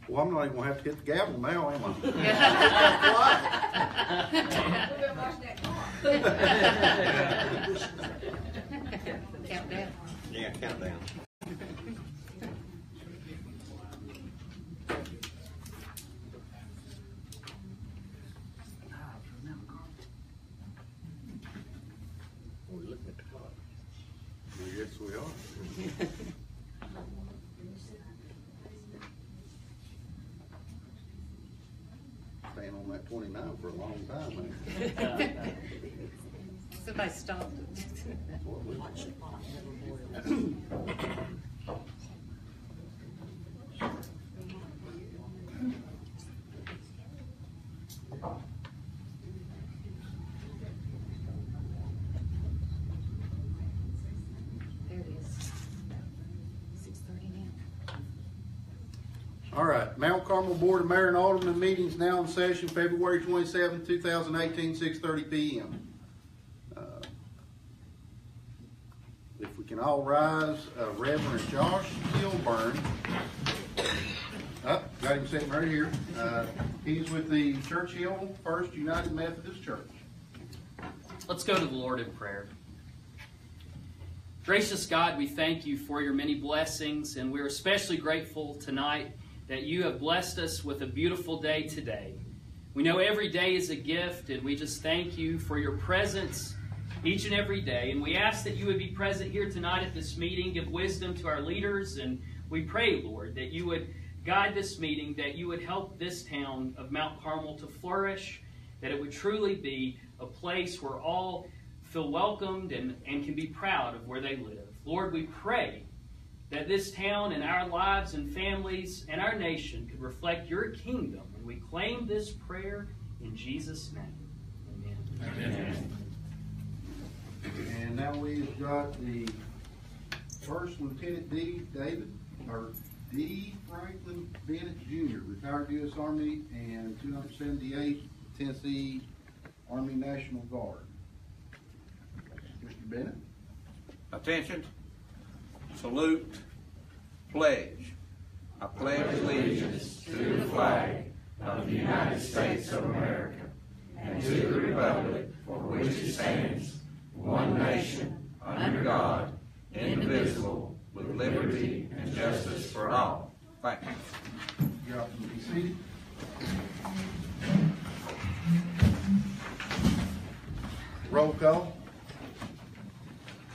Well, I'm not even going to have to hit the gavel now, am I? Countdown. Yeah, countdown. We're looking at the clock. Yes, we are. Staying on that 29 for a long time, man. Somebody stopped it. There it is. 6:30 now. All right, Mount Carmel Board of Mayor and Alderman meetings now in session, February 27, 2018, 6:30 p.m. If we can all rise, Reverend Josh Kilburn. Got him sitting right here. He's with the Churchill First United Methodist Church. Let's go to the Lord in prayer. Gracious God, we thank you for your many blessings, and we're especially grateful tonight that you have blessed us with a beautiful day today. We know every day is a gift, and we just thank you for your presence each and every day. And we ask that you would be present here tonight at this meeting, give wisdom to our leaders, and we pray, Lord, that you would guide this meeting, that you would help this town of Mount Carmel to flourish, that it would truly be a place where all feel welcomed and can be proud of where they live. Lord, we pray that this town and our lives and families and our nation could reflect your kingdom. And we claim this prayer in Jesus' name. Amen. Amen. And now we've got the First Lieutenant D. Franklin Bennett Jr., retired U.S. Army and 278 Tennessee Army National Guard. Mr. Bennett. Attention, salute, pledge. I pledge allegiance to the flag of the United States of America and to the republic for which it stands, one nation, under God, indivisible, with liberty and justice for all. Thank you. You're up to be seated. Roll call.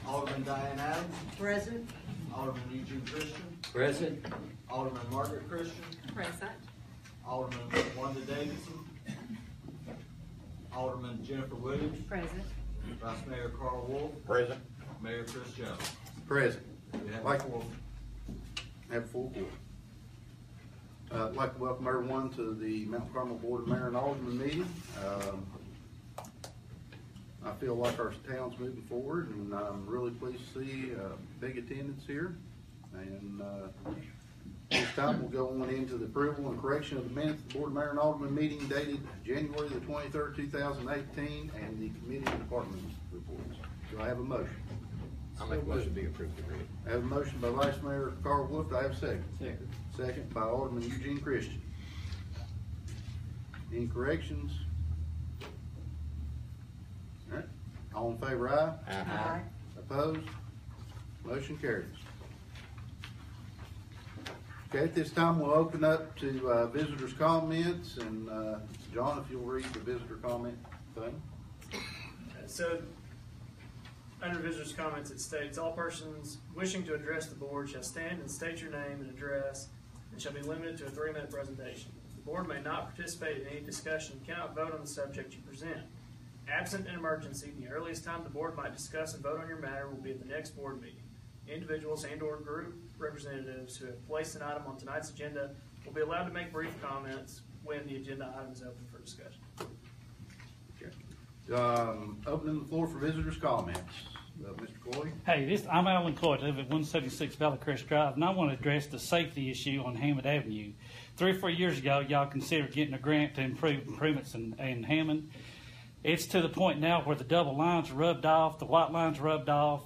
Alderman Diane Adams. Present. Alderman Eugene Christian. Present. Alderman Margaret Christian. Present. Alderman Wanda Davidson. Alderman Jennifer Williams. Present. Vice Mayor Carl Wolf. Present. Mayor Chris Jones. Present. We have Like- a quorum. Have full board. I'd like to welcome everyone to the Mount Carmel Board of Mayor and Alderman meeting. I feel like our town's moving forward, and I'm really pleased to see big attendance here. And this time we'll go on into the approval and correction of the minutes of the Board of Mayor and Alderman meeting dated January the 23rd, 2018, and the committee and department reports. Do I have a motion? I'll make a motion to be approved to read. I have a motion by Vice Mayor Carl Wolf. Do I have a second? Second. Second by Alderman Eugene Christian. Any corrections? All right. All in favor, aye? Aye. Opposed? Motion carries. Okay, at this time we'll open up to visitors' comments, and John, if you'll read the visitor comment thing. So, under visitors' comments, it states, all persons wishing to address the board shall stand and state your name and address, and shall be limited to a 3-minute presentation. The board may not participate in any discussion, cannot vote on the subject you present. Absent an emergency, the earliest time the board might discuss and vote on your matter will be at the next board meeting. Individuals and or group representatives who have placed an item on tonight's agenda will be allowed to make brief comments when the agenda item is open for discussion. Opening the floor for visitors' comments. Mr. Coy. Hey, I'm Alan Coy. I live at 176 Valley Crest Drive, and I want to address the safety issue on Hammond Avenue. 3 or 4 years ago, y'all considered getting a grant to improve improvements in Hammond. It's to the point now where the double lines are rubbed off, the white lines rubbed off.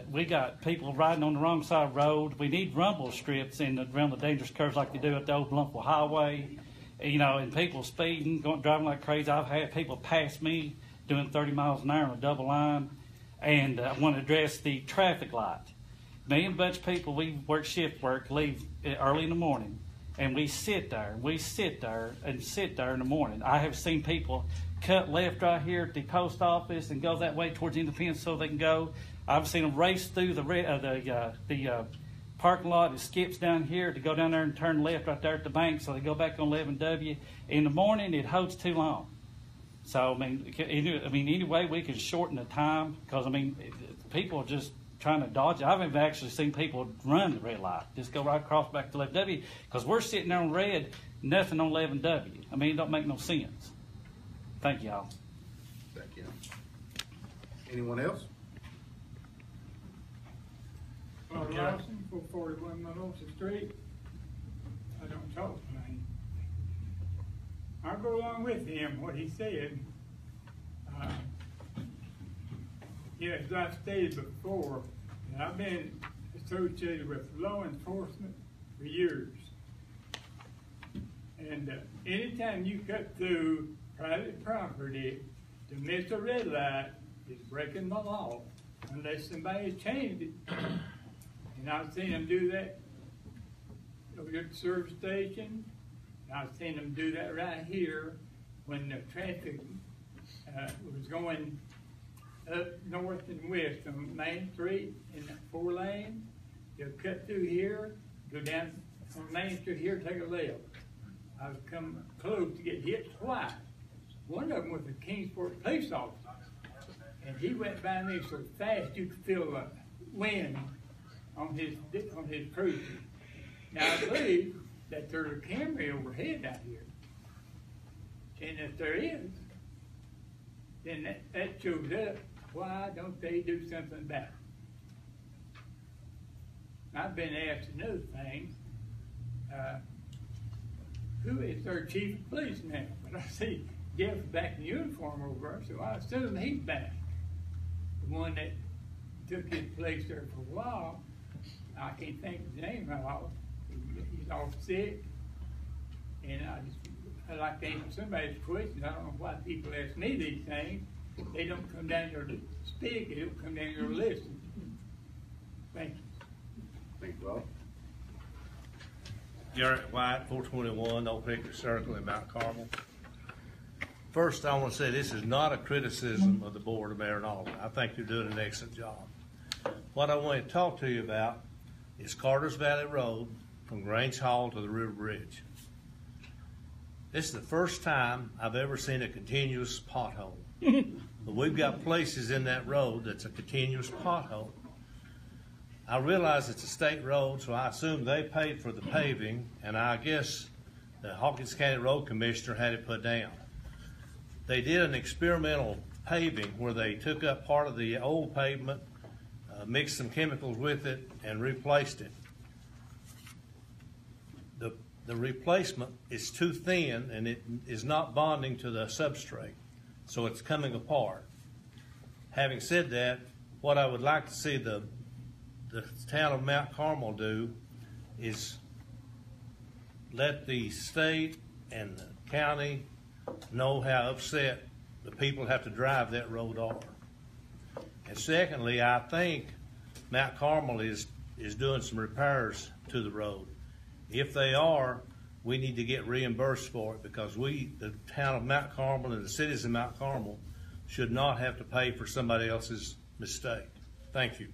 We got people riding on the wrong side of the road. We need rumble strips around the dangerous curves like they do at the old Blumpville Highway. You know, and people speeding, driving like crazy. I've had people pass me doing 30 miles an hour on a double line. And I want to address the traffic light. Me and a bunch of people, we work shift work, leave early in the morning. And we sit there in the morning. I have seen people cut left right here at the post office and go that way towards Independence so they can go. I've seen them race through the parking lot. It skips down here to go down there and turn left right there at the bank so they go back on 11W. In the morning, it holds too long. So, I mean, any way we can shorten the time, because, I mean, people are just trying to dodge it. I've even actually seen people run the red light, just go right across back to 11W, because we're sitting there on red, nothing on 11W. I mean, it don't make no sense. Thank y'all. Thank you. Anyone else? Well, Lawson, 441 Melissa Street. I don't talk plain. I'll go along with him, what he said. Yes, I stated before that I've been associated with law enforcement for years. And anytime you cut through private property to miss a red light is breaking the law unless somebody has changed it. And I've seen them do that over at the service station. And I've seen them do that right here when the traffic was going up north and west on Main Street in that 4 lane. They'll cut through here, go down on Main Street here, take a left. I've come close to get hit twice. One of them was a Kingsport police officer, and he went by me so fast you could feel the wind on his cruiser. Now I believe that there's a Camry overhead out here, and if there is, then that shows up. Why don't they do something about it? I've been asked another thing. Who is their chief of police now? But I see Jeff's back in uniform over there, so I assume he's back. The one that took his place there for a while, I can't think of his name right off. He's off sick, and I like to answer somebody's questions. I don't know why people ask me these things. They don't come down here to speak, they don't come down here to listen. Thank you. Thank you, Bob. Garrett White, 421 Old Hickory Circle in Mount Carmel. First, I want to say this is not a criticism of the Board of Mayor and Alderman. I think they're doing an excellent job. What I want to talk to you about is Carter's Valley Road from Grange Hall to the River Bridge. This is the first time I've ever seen a continuous pothole. But we've got places in that road that's a continuous pothole. I realize it's a state road, so I assume they paid for the paving, and I guess the Hawkins County Road Commissioner had it put down. They did an experimental paving where they took up part of the old pavement, mixed some chemicals with it, and replaced it. The replacement is too thin, and it is not bonding to the substrate, so it's coming apart. Having said that, what I would like to see the town of Mount Carmel do is let the state and the county know how upset the people have to drive that road are. And secondly, I think Mount Carmel is doing some repairs to the road. If they are, we need to get reimbursed for it, because the town of Mount Carmel and the cities of Mount Carmel should not have to pay for somebody else's mistake. Thank you.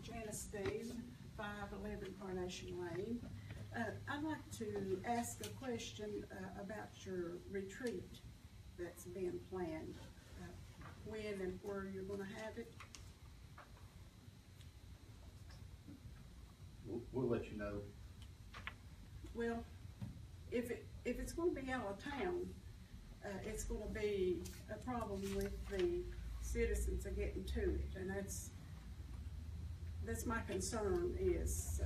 Janice Dean, 511 Carnation Lane. I'd like to ask a question about your retreat that's being planned. When and where you're going to have it? We'll let you know. Well, if it's going to be out of town, it's going to be a problem with the citizens of getting to it, and that's my concern is,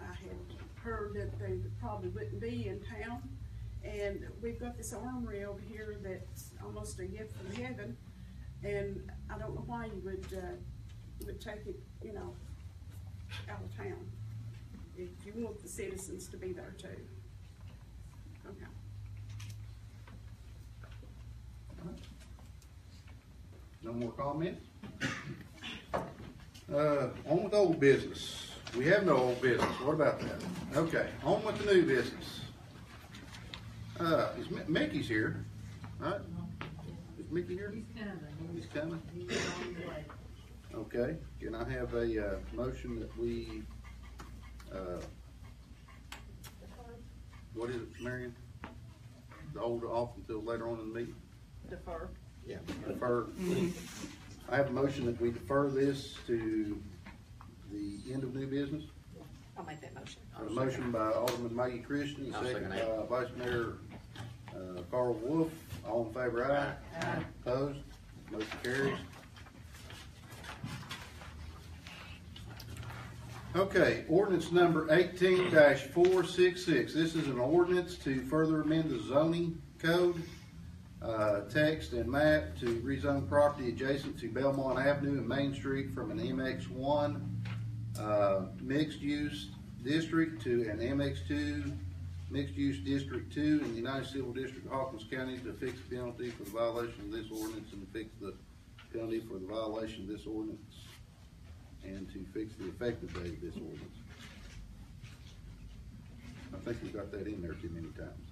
I had heard that they probably wouldn't be in town. And we've got this armory over here that's almost a gift from heaven. And I don't know why you would take it, you know, out of town. If you want the citizens to be there too. Okay. No more comments? On with old business. We have no old business. What about that? Okay, on with the new business. Mickey's here, right? Is Mickey here? He's coming. Okay, can I have a motion that we, what is it, Marion? To hold it off until later on in the meeting? Defer. Yeah. Defer. I have a motion that we defer this to the end of new business. I'll make that motion. A motion by Alderman Maggie Christian, I'll second second by Vice Mayor Carl Wolf. All in favor, aye? Aye. Opposed? Motion carries. Okay, ordinance number 18-466. This is an ordinance to further amend the zoning code, text and map to rezone property adjacent to Belmont Avenue and Main Street from an MX1 mixed use district to an MX2 mixed use district 2 in the United Civil District of Hawkins County to fix the penalty for the violation of this ordinance and to fix the penalty for the violation of this ordinance and to fix the effective date of this ordinance. I think we got that in there too many times.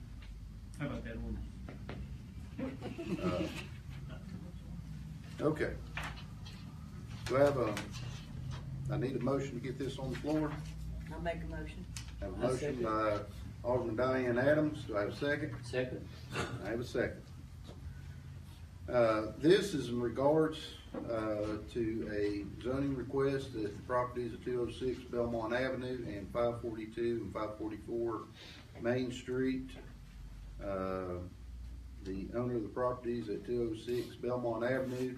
How about that one? Okay. Do I have I need a motion to get this on the floor. I'll make a motion. Have a motion by Alderman Diane Adams. Do I have a second? Second. I have a second. This is in regards to a zoning request at the properties of 206 Belmont Avenue and 542 and 544 Main Street. The owner of the properties at 206 Belmont Avenue,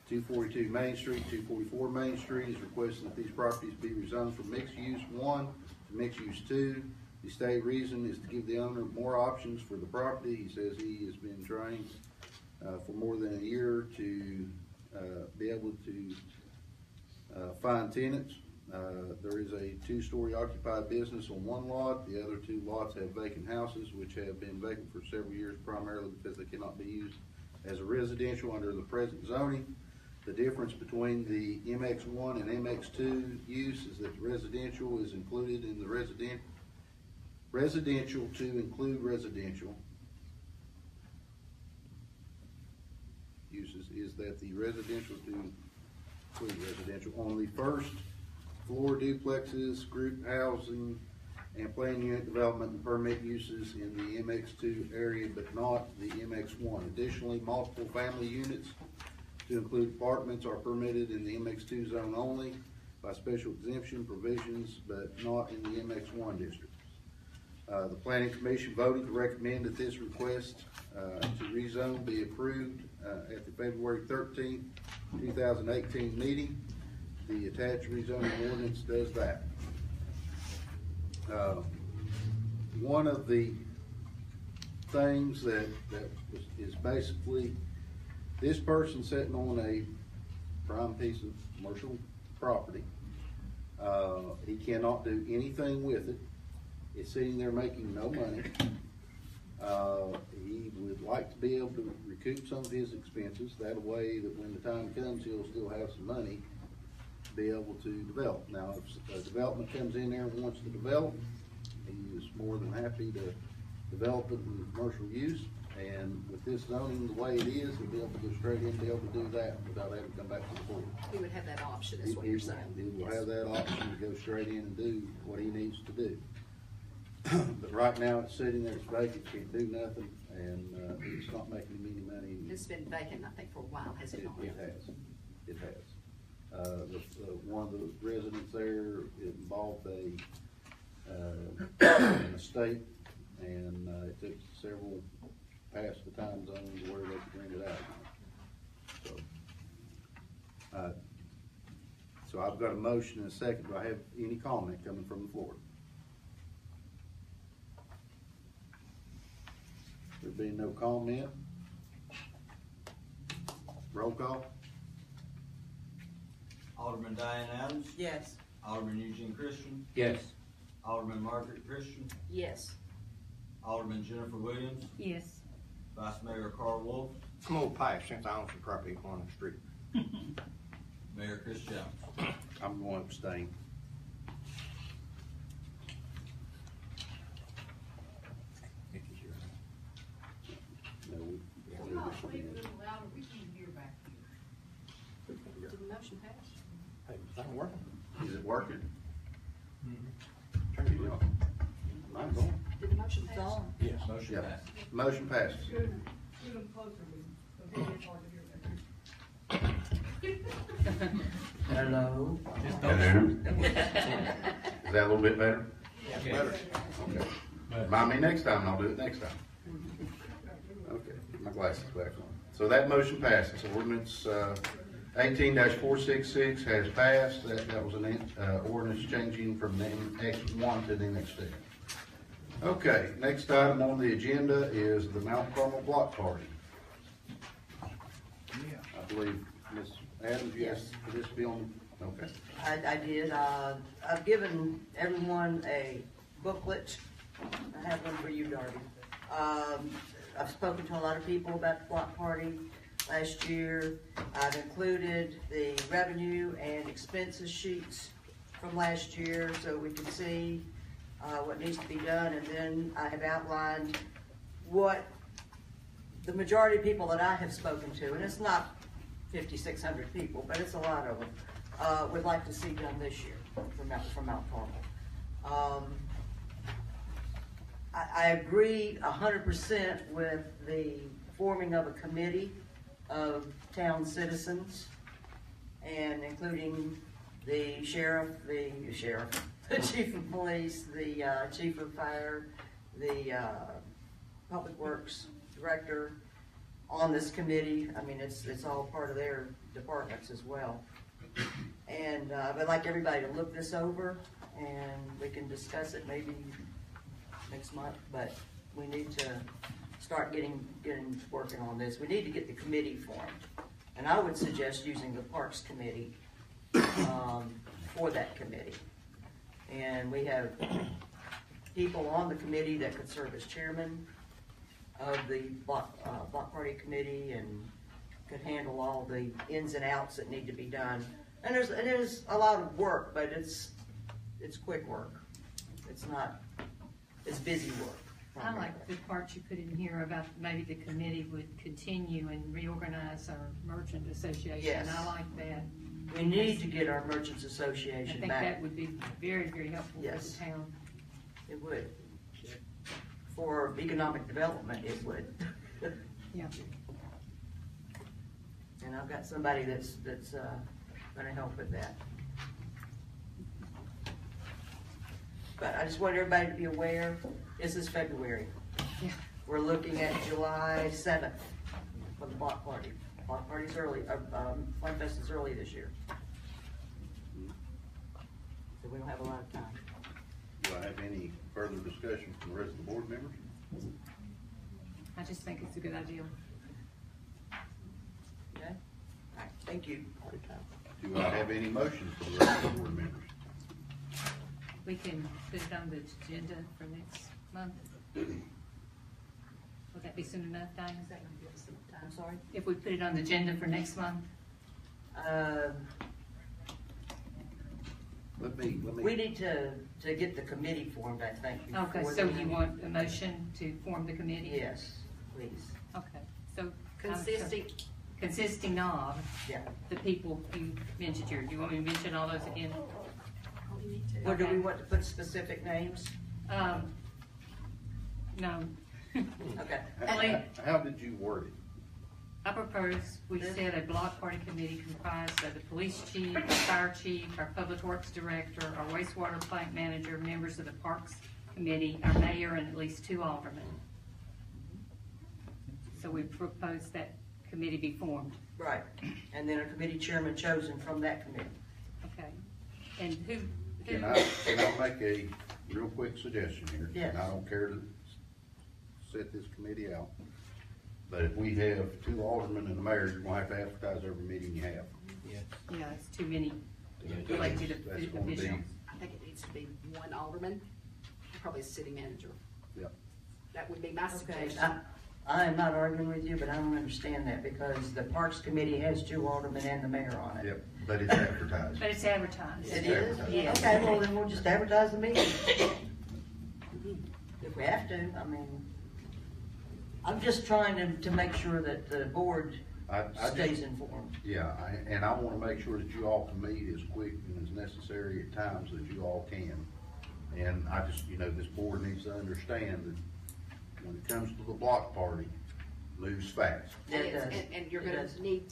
242 Main Street, 244 Main Street is requesting that these properties be rezoned from mixed use 1 to mixed use 2. The state reason is to give the owner more options for the property. He says he has been trying for more than a year to be able to find tenants. There is a 2-story occupied business on one lot. The other 2 lots have vacant houses, which have been vacant for several years, primarily because they cannot be used as a residential under the present zoning. The difference between the MX1 and MX2 use is that the residential is included in the residential to include residential uses is that the residential to include residential on the first floor duplexes, group housing, and planned unit development and permit uses in the MX2 area, but not the MX1. Additionally, multiple family units to include apartments are permitted in the MX2 zone only by special exemption provisions, but not in the MX1 district. The Planning Commission voted to recommend that this request to rezone be approved at the February 13th, 2018 meeting. The attached rezoning ordinance does that. One of the things that is basically this person sitting on a prime piece of commercial property. He cannot do anything with it. It's sitting there making no money. He would like to be able to recoup some of his expenses. That way that when the time comes, he'll still have some money to be able to develop. Now, if a development comes in there and wants to develop, he is more than happy to develop it in commercial use. And with this zoning the way it is, he'll be able to go straight in and be able to do that without having to come back to the board. He would have that option, is what you're saying. He will have that option to go straight in and do what he needs to do. But right now, it's sitting there, it's vacant, can't do nothing, and it's not making him any money. It's been vacant, I think, for a while, has it not? It has. It has. One of the residents there involved an estate, and it took several past the time zones where they could rent it out. So So I've got a motion and a second. Do I have any comment coming from the floor? There being no comment, roll call. Alderman Diane Adams. Yes. Alderman Eugene Christian. Yes. Alderman Margaret Christian. Yes. Alderman Jennifer Williams. Yes. Vice Mayor Carl Wolf. I'm gonna pass since I own some property on the street. Mayor Chris Jones. I'm going to abstain. No, Did the motion pass? Hey, is that working? is it working? Turn it off. Mine's on. Did the motion pass? Yes. Motion Yeah. passed. Motion passes. Hello. Is that a little bit better? Better. Okay. Remind me next time, and I'll do it next time. Okay, get my glasses back on. So that motion passes. Ordinance 18-466 has passed. That was an ordinance changing from the X1 to the X2. Okay, next item on the agenda is the Mount Carmel Block Party. I believe, Ms. Adams, you asked for this to be on, okay. I did. I've given everyone a booklet. I have one for you, Darby. I've spoken to a lot of people about the block party last year. I've included the revenue and expenses sheets from last year so we can see what needs to be done. And then I have outlined what the majority of people that I have spoken to, and it's not 5,600 people, but it's a lot of them, would like to see done this year from Mount Carmel. I agree 100% with the forming of a committee of town citizens, and including the sheriff, the chief of police, the chief of fire, the public works director on this committee. I mean, it's all part of their departments as well. And I'd like everybody to look this over, and we can discuss it maybe next month, but we need to start getting working on this. We need to get the committee formed. And I would suggest using the Parks Committee for that committee. And we have people on the committee that could serve as chairman of the block party committee and could handle all the ins and outs that need to be done. And it is a lot of work, but it's quick work. It's busy work. I like the part you put in here about maybe the committee would continue and reorganize our merchant association. Yes. I like that. We need to get our merchants I association think back. that would be very, very helpful for Yes. the town. It would. For economic development, it would. Yeah. And I've got somebody that's gonna help with that. But I just want everybody to be aware, this is February. Yeah. We're looking at July 7th for the block party. Block party's early, Fun Fest is early this year. So we don't have a lot of time. Do I have any further discussion from the rest of the board members? I just think it's a good idea. Okay? All right, thank you. Do I have any motions for the rest of the board members? We can put it on the agenda for next month. Would that be soon enough, Diane? Is that going to give us some time? I'm sorry? If we put it on the agenda for next month? We need to get the committee formed, I think. Okay, before so the- you want a motion to form the committee? Yes, please. Okay, so. Consisting. Consisting of Yeah. the people you mentioned here. Do you want me to mention all those again? Or do we want to put specific names? No. Okay. How did you word it? I propose we set a block party committee comprised of the police chief, the fire chief, our public works director, our wastewater plant manager, members of the parks committee, our mayor, and at least 2 aldermen. So we propose that committee be formed. Right. And then a committee chairman chosen from that committee. Okay. And who? Can I make a real quick suggestion here? Yes. And I don't care to set this committee out, but if we have 2 aldermen and the mayor, you're gonna have to advertise every meeting you have. Yeah, it's too many elected That's gonna be, officials. I think it needs to be 1 alderman, and probably a city manager. yep. That would be my Okay, suggestion. I am not arguing with you, but I don't understand that because the Parks Committee has 2 aldermen and the mayor on it. Yep, but it's advertised. But it's advertised. It is? Yeah. Okay, well, then we'll just advertise the meeting. If we have to, I mean, I'm just trying to make sure that the board I stays informed. Yeah, and I wanna make sure that you all can meet as quick and as necessary at times that you all can. And I just, this board needs to understand that when it comes to the block party, moves fast. Yeah, it does. And you're It gonna does. need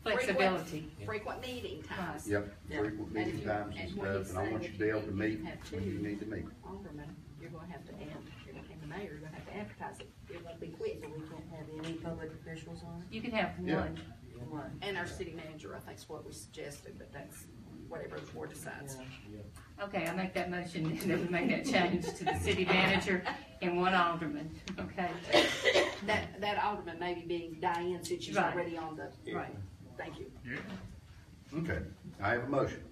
Flexibility. frequent meeting times. Yep, Yeah. frequent meeting times and stuff, and I want you to be able to meet when you need to meet. Alderman, you're gonna have to add, and the mayor, you're gonna have to advertise it. It won't be quick. So we can't have any public officials on You can have Yeah. one. it? One. And our city manager, I think is what we suggested, but that's whatever the board decides. Yeah. Okay, I make that motion that we make that change to the city manager and 1 alderman, okay? That alderman maybe being Diane, since she's Right. already on the, Right. thank you. Okay, I have a motion.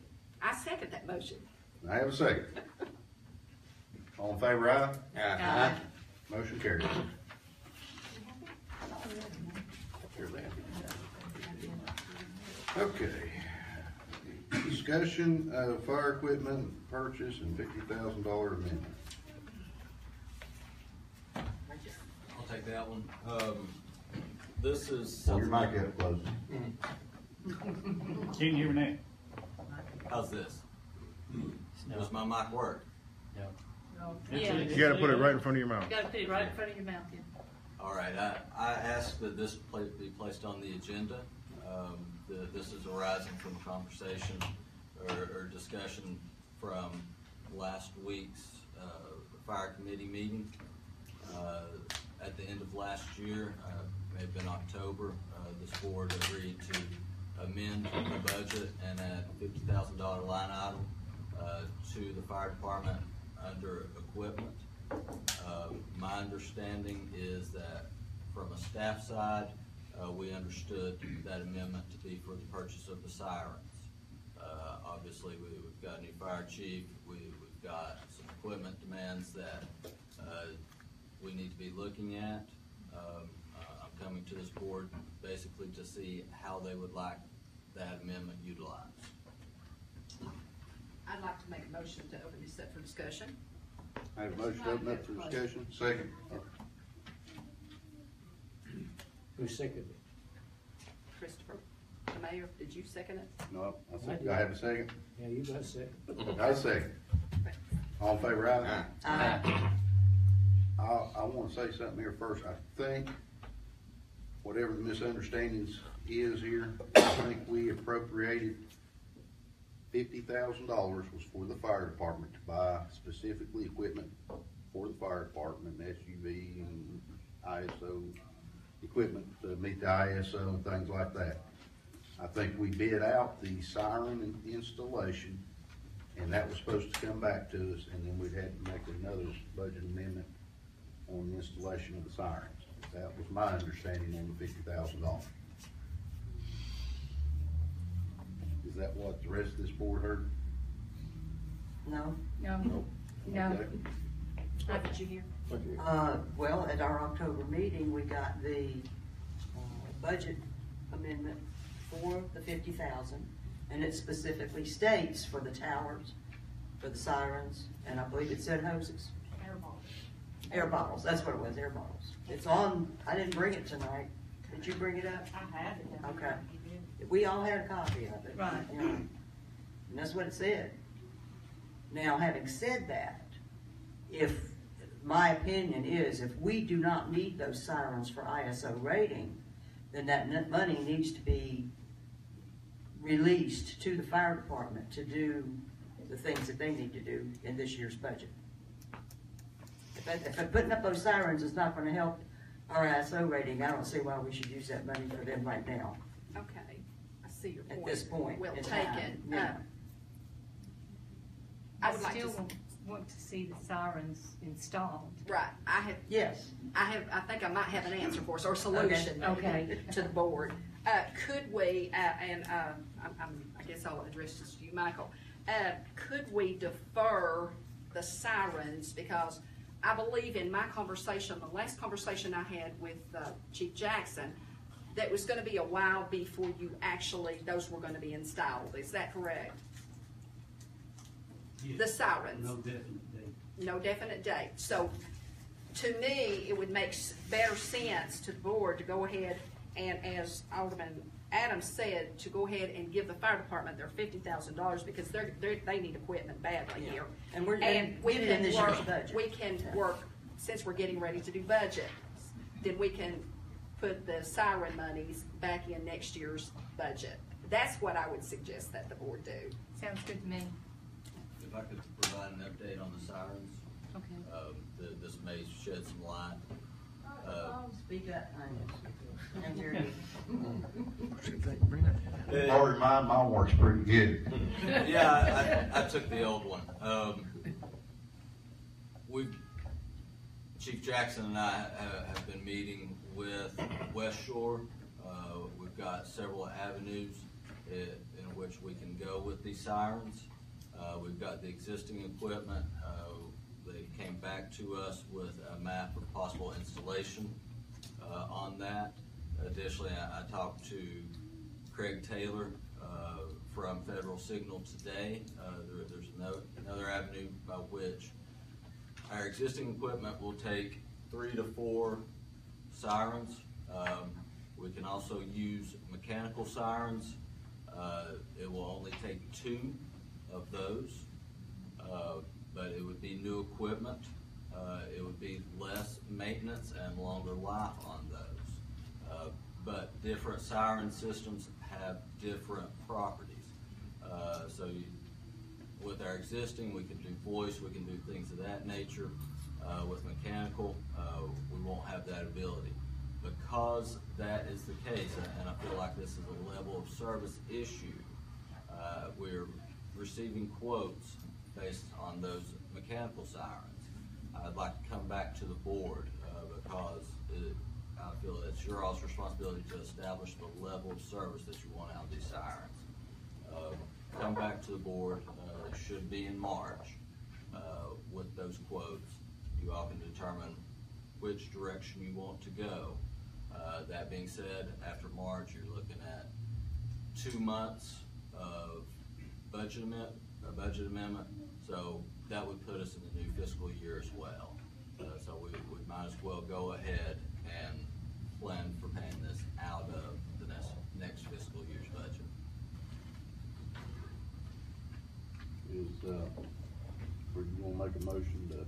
I second that motion. I have a second. All in favor, aye? Aye. Motion carries. Okay. Discussion of fire equipment purchase and $50,000 amendment. I'll take that one. This is Your something. mic up close. Can you hear me How's this? Does my mic work? Yeah. You gotta put it right in front of your mouth. You gotta put it right in front of your mouth, yeah. All right, I asked that this be placed on the agenda. This is arising from conversation or discussion from last week's fire committee meeting. At the end of last year, may have been October, this board agreed to amend the budget and add $50,000 line item to the fire department under equipment. My understanding is that from a staff side, we understood that amendment to be for the purchase of the sirens. Obviously, we've got a new fire chief, we've got some equipment demands that we need to be looking at. I'm coming to this board basically to see how they would like that amendment utilized. I'd like to make a motion to open this up for discussion. I have a motion to open up for discussion. Second. Who seconded it? Christopher, the mayor, did you second it? No, I have a second. Yeah, you got second. I second. All in favor, aye? Aye. I want to say something here first. I think whatever the misunderstandings is here, I think we appropriated $50,000 was for the fire department to buy specifically equipment for the fire department, SUV and ISO equipment to meet the ISO and things like that. I think we bid out the siren installation, and that was supposed to come back to us, and then we'd had to make another budget amendment on the installation of the sirens. That was my understanding on the $50,000. Is that what the rest of this board heard? No? No, no. Okay. What did you hear? Well, at our October meeting, we got the budget amendment for the 50,000, and it specifically states for the towers, for the sirens, and I believe it said hoses. Air bottles, that's what it was, air bottles. It's on, I didn't bring it tonight. Did you bring it up? I have it. Okay. We all had a copy of it. Right. You know, and that's what it said. Now, having said that, my opinion is if we do not need those sirens for ISO rating, then that money needs to be released to the fire department to do the things that they need to do in this year's budget. If putting up those sirens is not going to help our ISO rating, I don't see why we should use that money for them right now. Okay, I see your point. At this point Well in taken. time, yeah. I would like to. still want to see the sirens installed. Right, Yes. I think I might have an answer for us, or a solution Okay. to the board. Could we, I guess I'll address this to you, Michael. Could we defer the sirens, because I believe in my conversation, the last conversation I had with Chief Jackson, that was gonna be a while before those were gonna be installed. Is that correct? Yes. The sirens? No definite date. No definite date. So, to me, it would make better sense to the board to go ahead and, as Alderman Adams said, to go ahead and give the fire department their $50,000, because they need equipment badly here. And we we get it in can this work, year's budget. we can work, since we're getting ready to do budget, then we can put the siren monies back in next year's budget. That's what I would suggest that the board do. Sounds good to me. If I could provide an update on the sirens, Okay. this may shed some light. Speak up, and Jerry. I'll remind mine works pretty good. Yeah, I took the old one. Chief Jackson and I have been meeting with West Shore. We've got several avenues in which we can go with these sirens. We've got the existing equipment. They came back to us with a map of possible installation on that. Additionally, I talked to Craig Taylor from Federal Signal today. There's another avenue by which our existing equipment will take 3 to 4 sirens. We can also use mechanical sirens. It will only take 2 of those, but it would be new equipment. It would be less maintenance and longer life on those. But different siren systems have different properties. With our existing, we can do voice, we can do things of that nature. With mechanical, we won't have that ability. Because that is the case, and I feel like this is a level of service issue, we're receiving quotes based on those mechanical sirens. I'd like to come back to the board because I feel it's your all's responsibility to establish the level of service that you want out of these sirens. Come back to the board, it should be in March, with those quotes. You all can determine which direction you want to go. That being said, after March, you're looking at 2 months of budget amendment, so that would put us in the new fiscal year as well. So we might as well go ahead and plan for paying this out of the next fiscal year's budget. You want to make a motion to?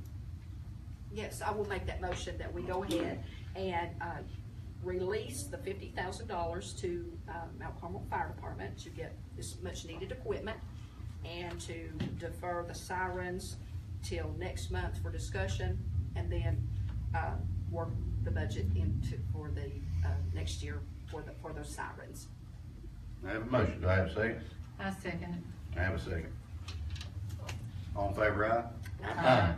Yes, I will make that motion that we go ahead and release the $50,000 to Mount Carmel Fire Department to get this much needed equipment, and to defer the sirens till next month for discussion, and then work the budget for the next year for those sirens. I have a motion. Do I have a second? I second it. I have a second. All in favor, aye? Aye.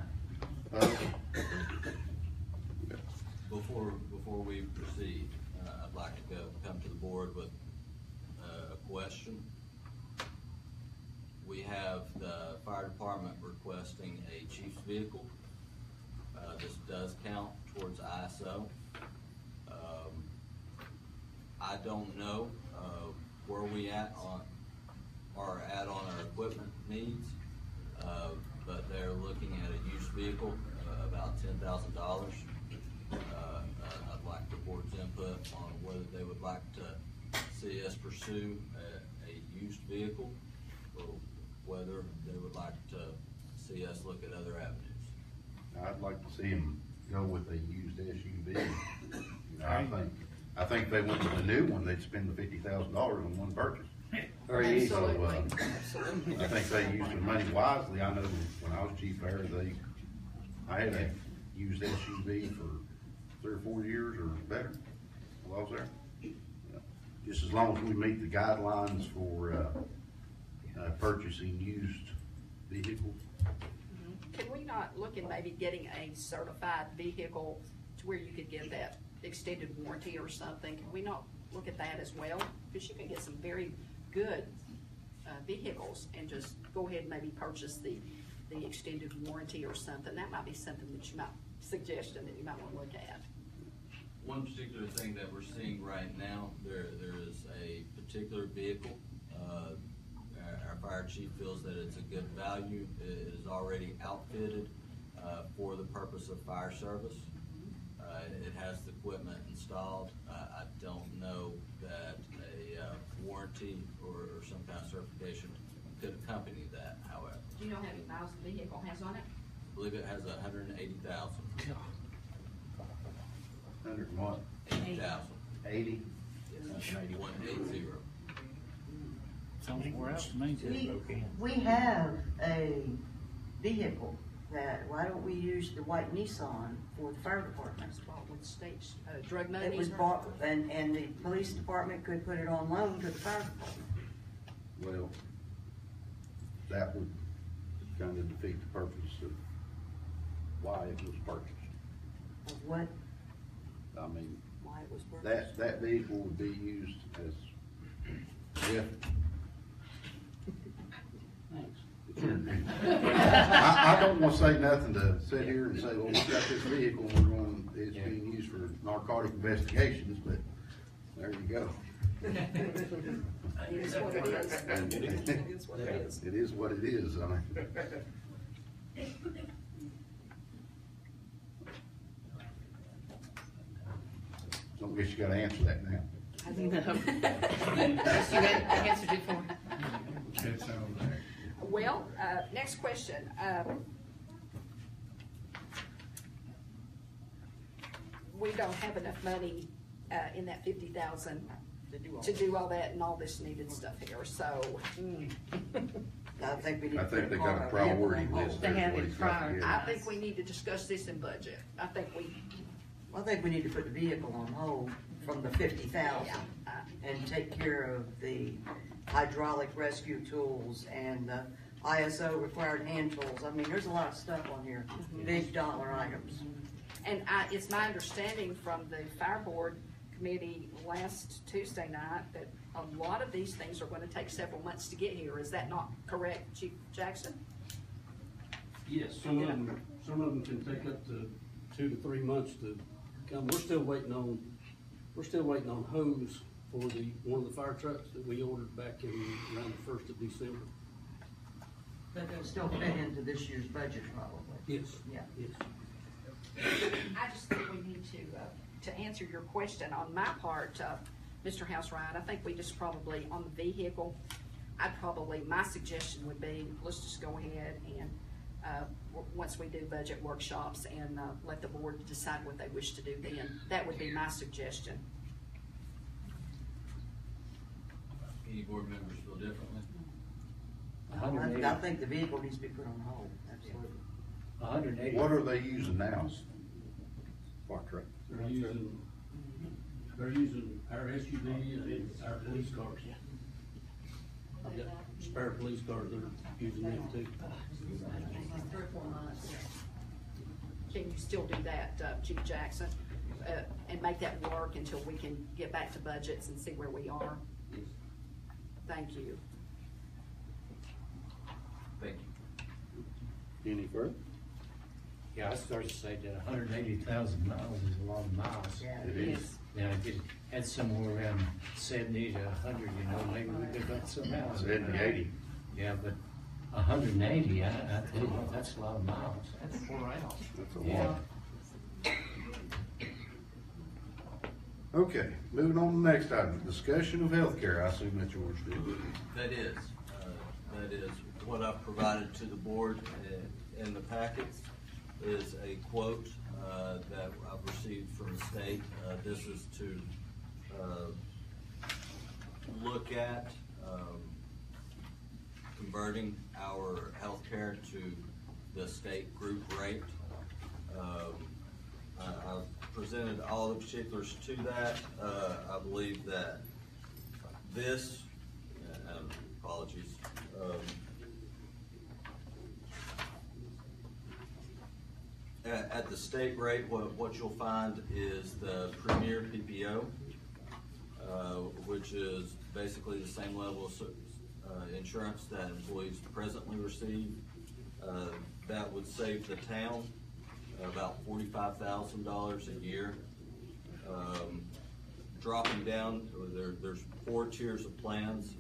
Opposed? Before we proceed, I'd like to come to the board with a question. We have the fire department requesting a chief's vehicle. This does count towards ISO. I don't know where we are at on our equipment needs, but they're looking at a used vehicle, about $10,000. I'd like the board's input on whether they would like to see us pursue a used vehicle, or whether they would like to see us look at other avenues. I'd like to see him go with a used SUV. I think if they went with a new one, they'd spend the $50,000 on one purchase. Absolutely. So, Absolutely. I think they used their money wisely. I know when I was chief there, I had a used SUV for 3 or 4 years or better while I was there. Just as long as we meet the guidelines for purchasing used vehicles, Can we not look at maybe getting a certified vehicle to where you could get that extended warranty or something? Can we not look at that as well? Because you can get some very good vehicles and just go ahead and maybe purchase the extended warranty or something. That might be something that you might, suggestion that you might want to look at. One particular thing that we're seeing right now, there is a particular vehicle. Our fire chief feels that it's a good value. It is already outfitted for the purpose of fire service. It has the equipment installed. I don't know that a warranty or some kind of certification could accompany that, however. Do you know how many miles the vehicle has on it? I believe it has 180,000. 100 and what? 80,000. 80? Yes, 180. Sounds more out to me. We have a vehicle that, why don't we use the white Nissan for the fire department? It's bought with state drug money. It was bought, and the police department could put it on loan to the fire department. Well, that would kind of defeat the purpose of why it was purchased. Of what? I mean, Why it was purchased. that vehicle would be used as, if. I don't want to say nothing to sit here and say, well, we got this vehicle, it's being used for narcotic investigations, but there you go. It is what it is. It is what it is. It is what it is, I mean. Don't guess you gotta answer that now. I think that. Yes, you answered it for. Well, next question. We don't have enough money in that 50,000 to do all that and all this needed stuff here. So, I think we need I to put think they a got a car priority vehicle on list. hold. They have There's it what he's got prior. here. I think we need to discuss this in budget. I think we need to put the vehicle on hold from the 50,000 and take care of the hydraulic rescue tools and the ISO required hand tools. I mean, there's a lot of stuff on here, big dollar items. And it's my understanding from the fire board committee last Tuesday night that a lot of these things are going to take several months to get here. Is that not correct, Chief Jackson? Yes, some of them can take up to 2 to 3 months to come. We're still waiting on hose for one of the fire trucks that we ordered back in around the 1st of December. But they'll still fit into this year's budget probably. Yes. Yeah. Yes. I just think we need to answer your question on my part, Mr. Housewright. I think we just probably, on the vehicle, my suggestion would be, let's just go ahead and, once we do budget workshops and let the board decide what they wish to do then. That would be my suggestion. Any board members feel differently? I think the vehicle needs to be put on hold, absolutely. 180. What are they using now? Fire truck. They're using our SUV and our police cars. I've got spare police cars that are using them too. 3 or 4 months. Can you still do that, Chief Jackson, and make that work until we can get back to budgets and see where we are? Thank you. Thank you. Any further? Yeah, I started to say that 180,000 miles is a lot of miles. Yeah, It is. Now, if it had somewhere around 70 to 100, maybe we could have done something else. 70, 80. Yeah, but 180, I think that's a lot of miles. That's 4 hours. That's a Yeah. lot. Okay, moving on to the next item, discussion of healthcare. I assume that's yours, too. That is what I've provided to the board in the packets is a quote that I've received from the state. This is to look at converting our healthcare to the state group rate. I've presented all the particulars to that. I believe that this, apologies, At the state rate, what you'll find is the Premier PPO, which is basically the same level of insurance that employees presently receive. That would save the town about $45,000 a year. Dropping down, there's 4 tiers of plans.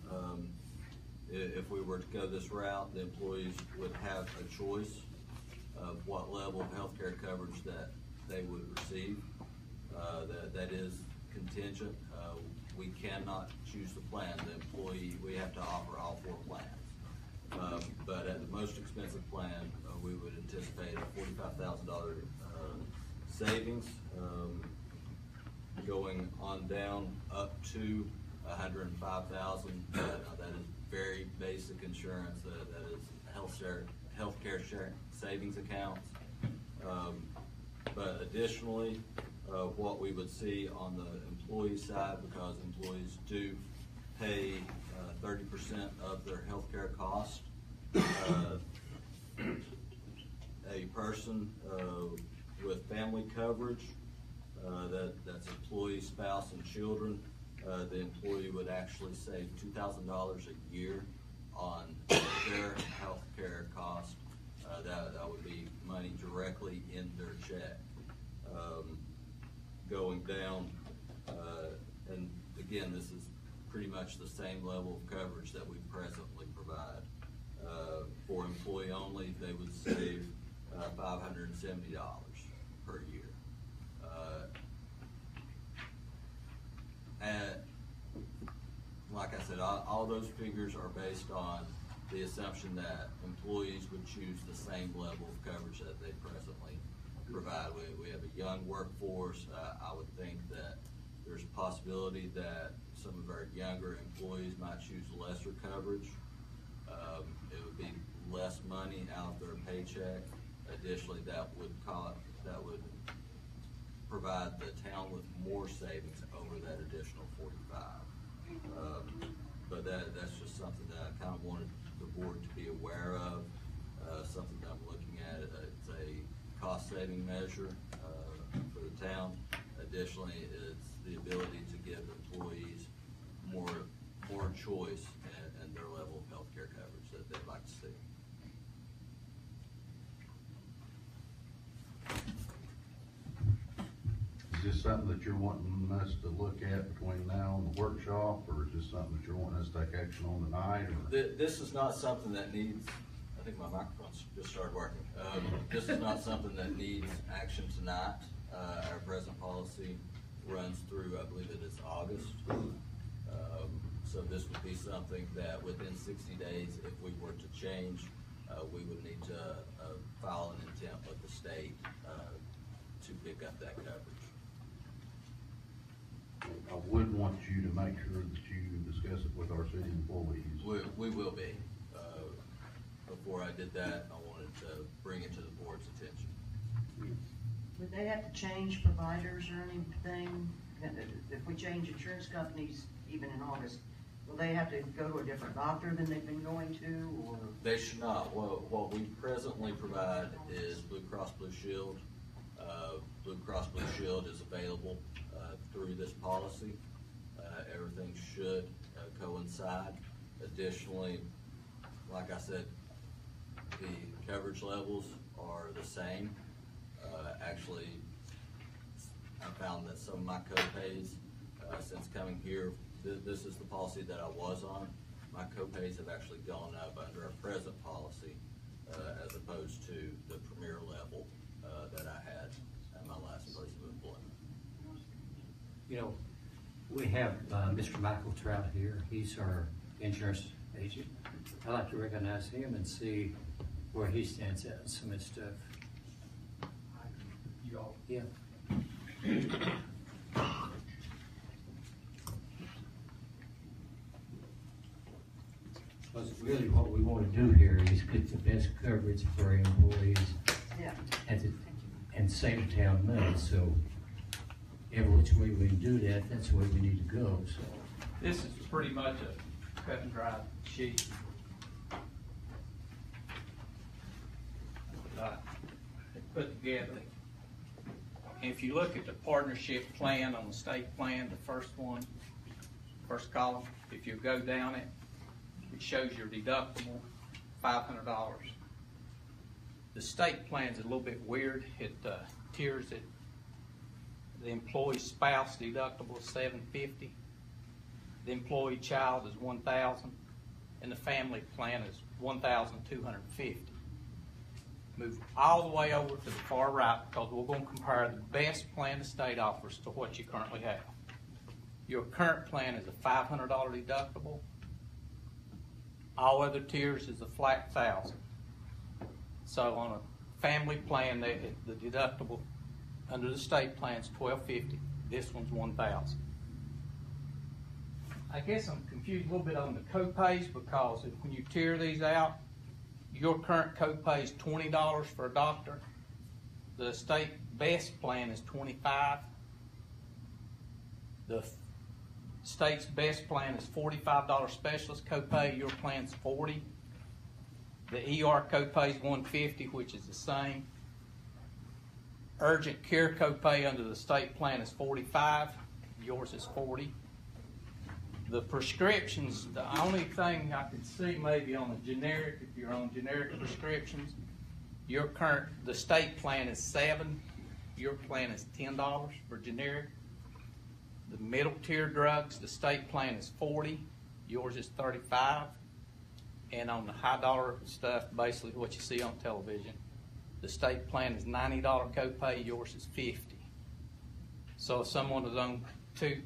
If we were to go this route, the employees would have a choice of what level of health care coverage that they would receive. That is contingent. We cannot choose the plan. The employee, we have to offer all 4 plans. But at the most expensive plan, we would anticipate a $45,000 savings, going on down up to $105,000. That is very basic insurance. That is health care savings accounts. But additionally, what we would see on the employee side, because employees do pay 30% of their health care cost, a person with family coverage, that's employee, spouse, and children, the employee would actually save $2,000 a year on their health care cost. That would be money directly in their check. Going down, and again, this is pretty much the same level of coverage that we presently provide. For employee only, they would save $570 per year. And like I said, all those figures are based on the assumption that employees would choose the same level of coverage that they presently provide. We have a young workforce. I would think that there's a possibility that some of our younger employees might choose lesser coverage. It would be less money out of their paycheck. Additionally, that would provide the town with more savings over that additional 45. But that's just something that I kind of wanted the board to be aware of. Something that I'm looking at. It's a cost-saving measure for the town. Additionally, it's the ability to give employees more choice and their level of health care coverage that they'd like to see. Is this something that you're wanting us to look at between now and the workshop, or is this something that you're wanting us to take action on tonight? Or? This is not something that needs, I think my microphone's just started working. This is not something that needs action tonight. Our present policy runs through, I believe it is August. So this would be something that within 60 days, if we were to change, we would need to file an intent with the state to pick up that coverage. I would want you to make sure that you discuss it with our city employees. We will be. Before I did that, I wanted to bring it to the board's attention. Would they have to change providers or anything? If we change insurance companies, even in August, will they have to go to a different doctor than they've been going to, or? They should not. What we presently provide is Blue Cross Blue Shield. Blue Cross Blue Shield is available through this policy. Everything should coincide. Additionally, like I said, the coverage levels are the same. Actually, I found that some of my co-pays since coming here, this is the policy that I was on, my co-pays have actually gone up under our present policy as opposed to the premier level that I had at my last place of employment. You know, we have Mr. Michael Trout here. He's our insurance agent. I'd like to recognize him and see where he stands at and some of his stuff. Yeah. Because really what we want to do here is get the best coverage for our employees. Yeah. And save the town money. So every which way we can do that, that's the way we need to go. So this is pretty much a cut and dry sheet. put together. And if you look at the partnership plan on the state plan, the first one, first column, if you go down it, it shows your deductible, $500. The state plan's a little bit weird. It tiers it. The employee spouse deductible is $750. The employee child is $1,000, and the family plan is $1,250. Move all the way over to the far right because we're going to compare the best plan the state offers to what you currently have. Your current plan is a $500 deductible. All other tiers is a flat $1,000. So on a family plan, the deductible under the state plan is $1,250. This one's $1,000. I guess I'm confused a little bit on the copays because when you tier these out, your current copay is $20 for a doctor. The state best plan is $25. The state's best plan is $45 specialist copay. Your plan's $40. The ER copay is $150, which is the same. Urgent care copay under the state plan is $45. Yours is $40. The prescriptions, the only thing I could see maybe on a generic, if you're on generic prescriptions, the state plan is $7. Your plan is $10 for generic. The middle tier drugs, the state plan is $40. Yours is $35. And on the high dollar stuff, basically what you see on television, the state plan is $90 copay. Yours is $50. So if someone is on 2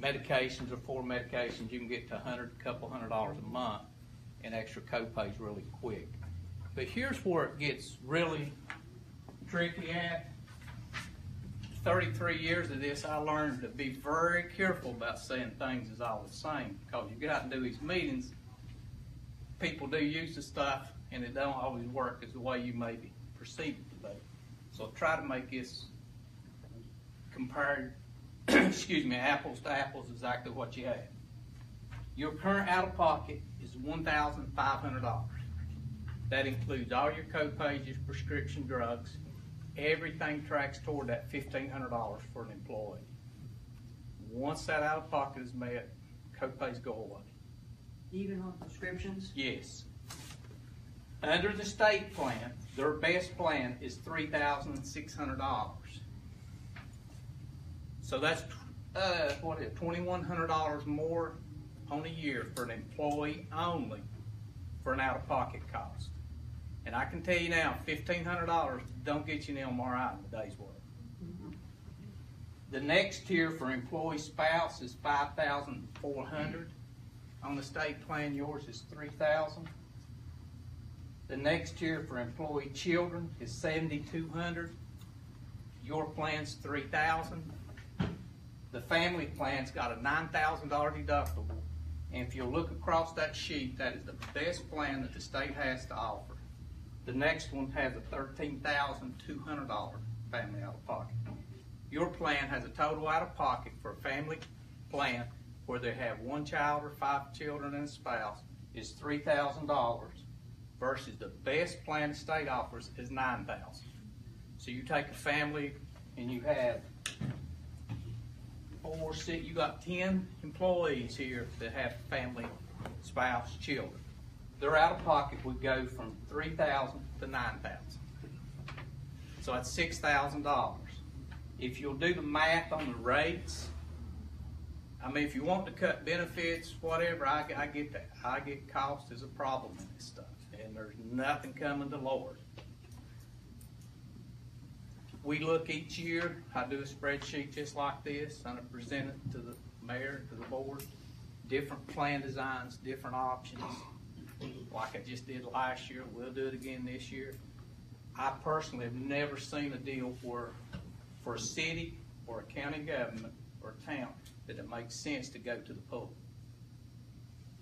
medications or 4 medications, you can get to a couple $100 a month in extra copays really quick. But here's where it gets really tricky at. 33 years of this, I learned to be very careful about saying things is all the same because you get out and do these meetings, people do use the stuff and it don't always work as the way you maybe perceive it to be. So try to make this compared apples to apples, exactly what you have. Your current out-of-pocket is $1,500. That includes all your copays, your prescription drugs. Everything tracks toward that $1,500 for an employee. Once that out-of-pocket is met, copays go away. Even on prescriptions? Yes. Under the state plan, their best plan is $3,600. So that's $2,100 more on a year for an employee only for an out-of-pocket cost. And I can tell you now, $1,500 don't get you an MRI in a day's work. The next tier for employee spouse is $5,400. On the state plan, yours is $3,000. The next tier for employee children is $7,200. Your plan's $3,000. The family plan's got a $9,000 deductible. And if you look across that sheet, that is the best plan that the state has to offer. The next one has a $13,200 family out-of-pocket. Your plan has a total out-of-pocket for a family plan where they have 1 child or 5 children and a spouse is $3,000 versus the best plan the state offers is $9,000. So you take a family and you have 4, 6, you got 10 employees here that have family, spouse, children. Their out-of-pocket would go from $3,000 to $9,000. So that's $6,000. If you'll do the math on the rates, I mean, if you want to cut benefits, whatever, I get that. I get cost is a problem in this stuff, and there's nothing coming to lower it. We look each year. I do a spreadsheet just like this, and I present it to the mayor, to the board. Different plan designs, different options. Like I just did last year, we'll do it again this year. I personally have never seen a deal where, for a city or a county government or a town, that it makes sense to go to the pool.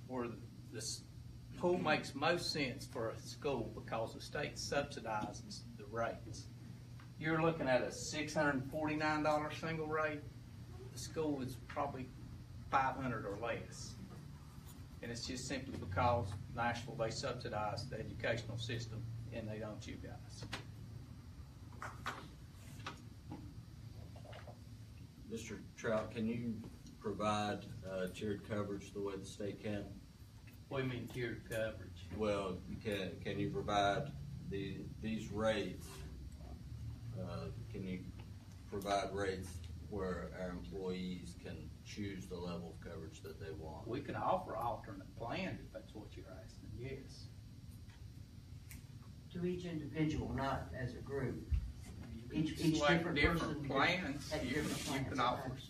Where the pool makes most sense for a school because the state subsidizes the rates. You're looking at a $649 single rate. The school is probably $500 or less. And it's just simply because Nashville, they subsidize the educational system and they don't you guys. Trout, can you provide tiered coverage the way the state can? What do you mean tiered coverage? Well, can you provide these rates? Can you provide rates where our employees can choose the level of coverage that they want? We can offer alternate plans if that's what you're asking, yes. To each individual, not as a group. Each Select different different person plans, has you different can plans, offer okay.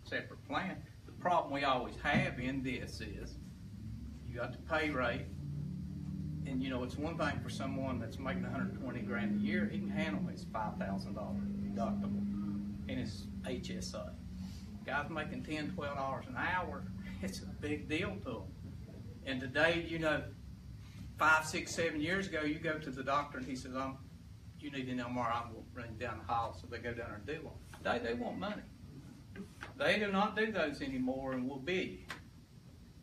separate plan. The problem we always have in this is, you got the pay rate, and you know, it's one thing for someone that's making 120 grand a year, he can handle his $5,000 deductible in his HSA. Guys making $10, $12 an hour, it's a big deal to them. And today, you know, 5, 6, 7 years ago, you go to the doctor and he says, you need an MRI, I'm going to run you down the hall, so they go down there and do one. Today, they want money. They do not do those anymore and will be.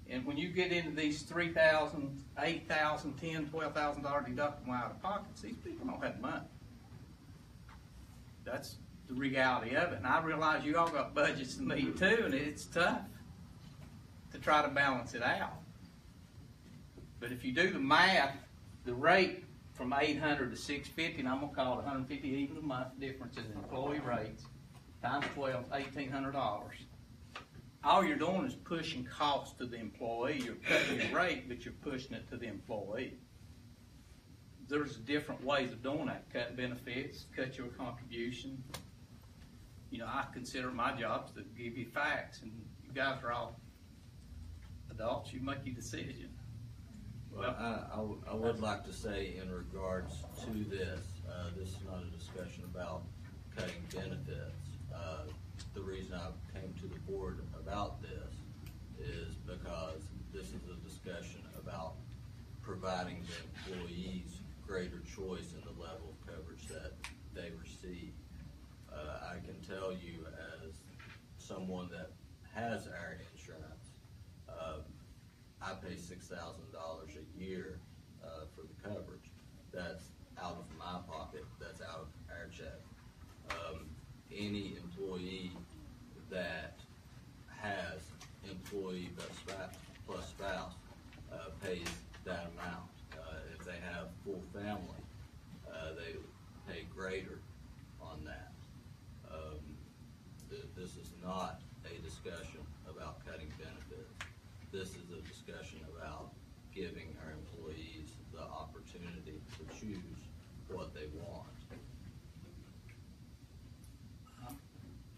And when you get into these $3,000, $8,000, $10,000, $12,000 deductible out of pockets, these people don't have money. That's the reality of it. And I realize you all got budgets to meet too, and it's tough to try to balance it out. But if you do the math, the rate from $800 to $650, and I'm gonna call it $150 even a month difference in employee rates, times 12, $1,800. All you're doing is pushing costs to the employee. You're cutting your rate, but you're pushing it to the employee. There's different ways of doing that. Cut benefits, cut your contribution. You know, I consider my job to give you facts, and you guys are all adults. You make your decision. Well, I would like to say in regards to this, this is not a discussion about cutting benefits. The reason I came to the board about this is because this is a discussion about providing the employees greater choice in the level of coverage that they receive. I can tell you as someone that has our insurance, I pay $6,000 a year for the coverage. That's out of my pocket. That's out of our check. Any employee that has employee plus spouse pays that amount. If they have full family, they pay greater on that. This is not a discussion about cutting benefits. This is a discussion about giving our employees the opportunity to choose what they want.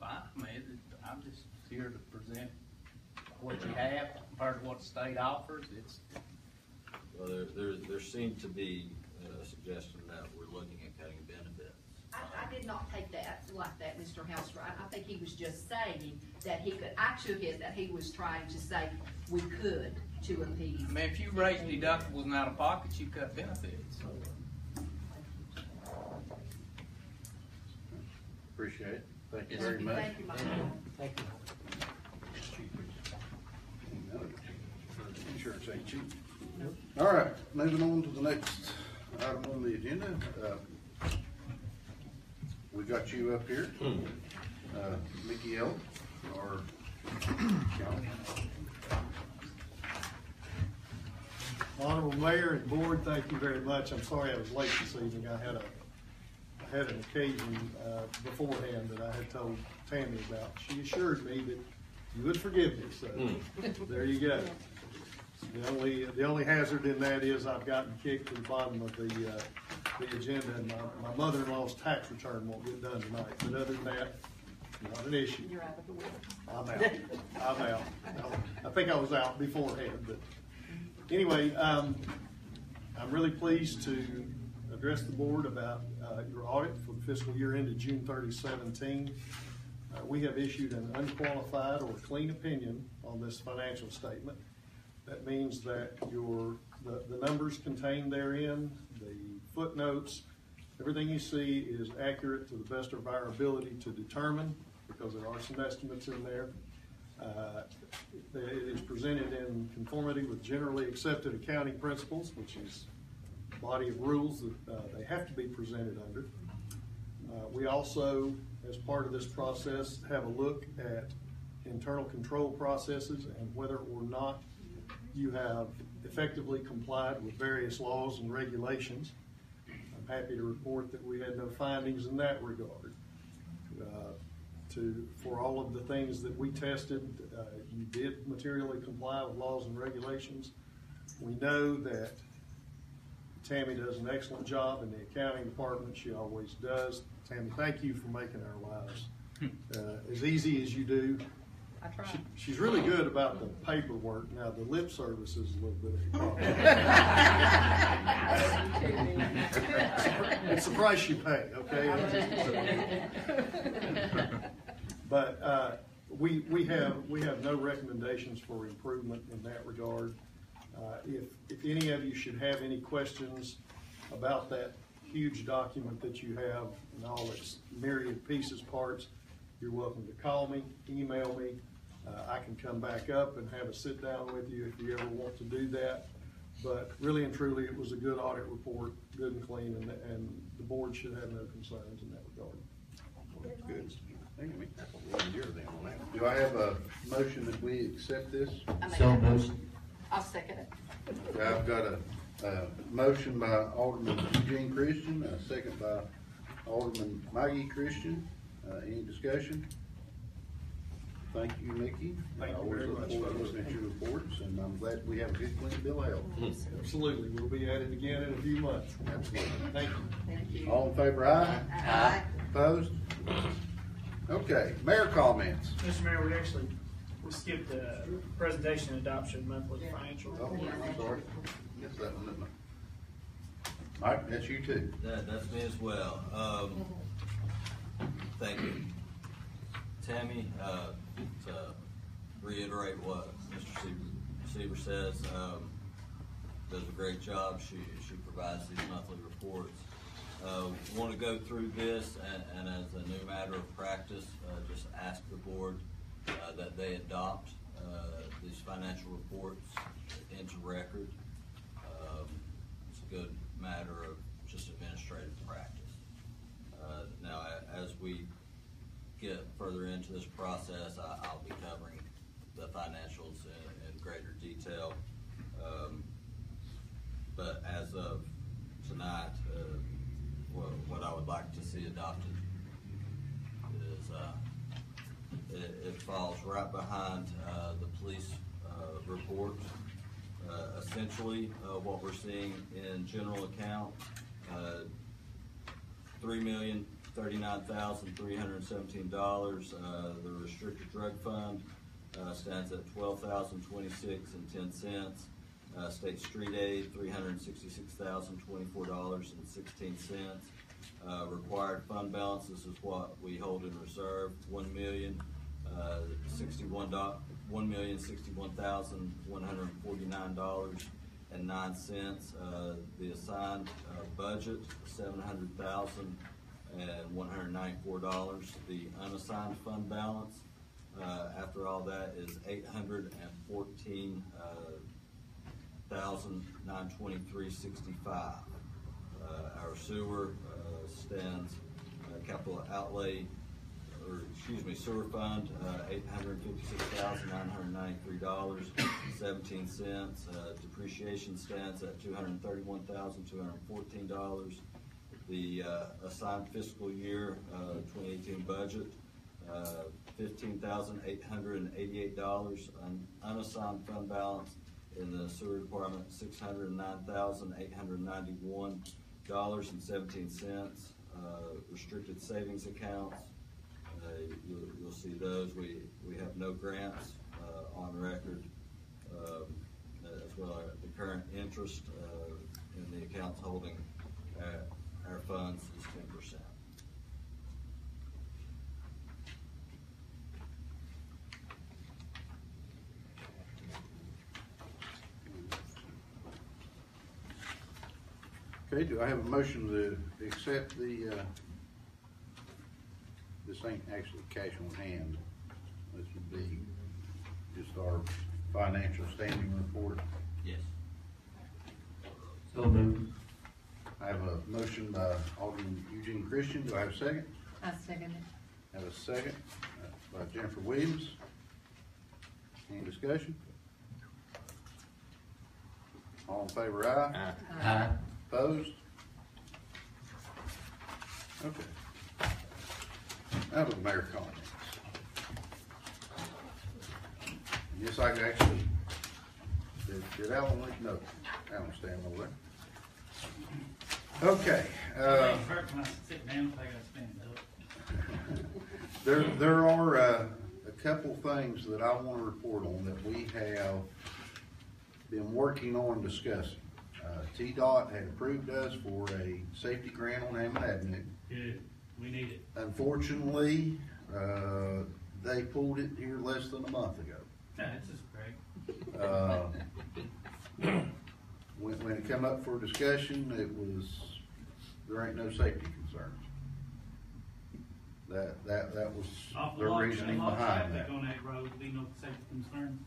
Fine, man. I'm just here to present what you have compared to what the state offers. Well, there seemed to be a suggestion that we're looking at cutting benefits. I did not take that like that, Mr. Housewright. I think he was just saying that he could, I took it that he was trying to say we could to appease. I mean, if you raise deductibles and out of pocket, you cut benefits. Appreciate it. Thank you Yes, very much. Thank you, Mike. Thank you. Insurance ain't cheap. All right, moving on to the next item on the agenda. We got you up here, Mickey L., our county. Honorable Mayor and Board, thank you very much. I'm sorry I was late this evening. I had an occasion beforehand that I had told Tammy about. She assured me that you would forgive me, so there you go. The only hazard in that is I've gotten kicked to the bottom of the agenda, and my mother-in-law's tax return won't get done tonight. But other than that, not an issue. You're out of the way. I'm out. I think I was out beforehand, but anyway, I'm really pleased to address the board about your audit for the fiscal year ended June 30, 2017. We have issued an unqualified or clean opinion on this financial statement. That means that the numbers contained therein, the footnotes, everything you see is accurate to the best of our ability to determine, because there are some estimates in there. It is presented in conformity with generally accepted accounting principles, which is a body of rules that they have to be presented under. We also, as part of this process, have a look at internal control processes and whether or not you have effectively complied with various laws and regulations. I'm happy to report that we had no findings in that regard. For all of the things that we tested, you did materially comply with laws and regulations. We know that Tammy does an excellent job in the accounting department. She always does. Tammy, thank you for making our lives as easy as you do. I try. She's really good about the paperwork. Now, the lip service is a little bit of a problem. It's the price you pay, okay? But we have no recommendations for improvement in that regard. If any of you should have any questions about that huge document that you have and all its myriad pieces, parts, you're welcome to call me, email me. I can come back up and have a sit down with you if you ever want to do that. But really and truly, it was a good audit report, good and clean, and the board should have no concerns in that regard. That's good. Do I have a motion that we accept this? I'll second it. I've got a motion by Alderman Eugene Christian, a second by Alderman Maggie Christian. Any discussion? Thank you, Mickey. Thank you Always very look much, forward to folks. looking at your reports, and I'm glad we have a good clean bill of health. Absolutely. We'll be at it again in a few months. Absolutely. Thank you. Thank you. All in favor, aye? Aye. Opposed? Okay, mayor comments. Mr. Mayor, we skipped the presentation and adoption of monthly financial Oh, report. I'm sorry. Missed that one, didn't I? Mike, that's you too. That's me as well. Thank you. Tammy, to reiterate what Mr. Seaver says, does a great job. She provides these monthly reports. Want to go through this and as a new matter of practice, just ask the board that they adopt these financial reports into record. It's a good matter of just administrative practice. Now, as we get further into this process, I'll be covering the financials in greater detail. But as of tonight, what I would like to see adopted is it falls right behind the police report. Essentially, what we're seeing in general account, $3,039,317. The restricted drug fund stands at $12,026.10. State street aid, $366,024.16. Required fund balance, this is what we hold in reserve, $1,061,149.09. The assigned budget, $700,194. The unassigned fund balance, after all that, is $814,923.65. Our sewer stands capital outlay, sewer fund, $856,993.17. Depreciation stands at $231,214. The assigned fiscal year 2018 budget, $15,888. Unassigned fund balance in the sewer department, $609,891.17. Restricted savings accounts, you'll see those. We have no grants on record, as well as the current interest in the accounts holding our funds is 10%. Okay, do I have a motion to accept the, this ain't actually cash on hand. This would be just our financial standing report. Yes. So moved. I have a motion by Alderman Eugene Christian. Do I have a second? I second it. I have a second by Jennifer Williams. Any discussion? All in favor, aye? Aye. Opposed? Okay. Now to the mayor comments. Yes, I can actually, did Alan leave? No, Alan's standing over there. Okay, When I sit down, I gotta stand up. there are a couple things that I want to report on that we have been working on discussing. TDOT had approved us for a safety grant on Hammond Avenue. Good, we need it. Unfortunately, they pulled it here less than a month ago. That's just great. When it come up for discussion, there ain't no safety concerns. That was the reasoning behind that. On that road, be no safety concerns.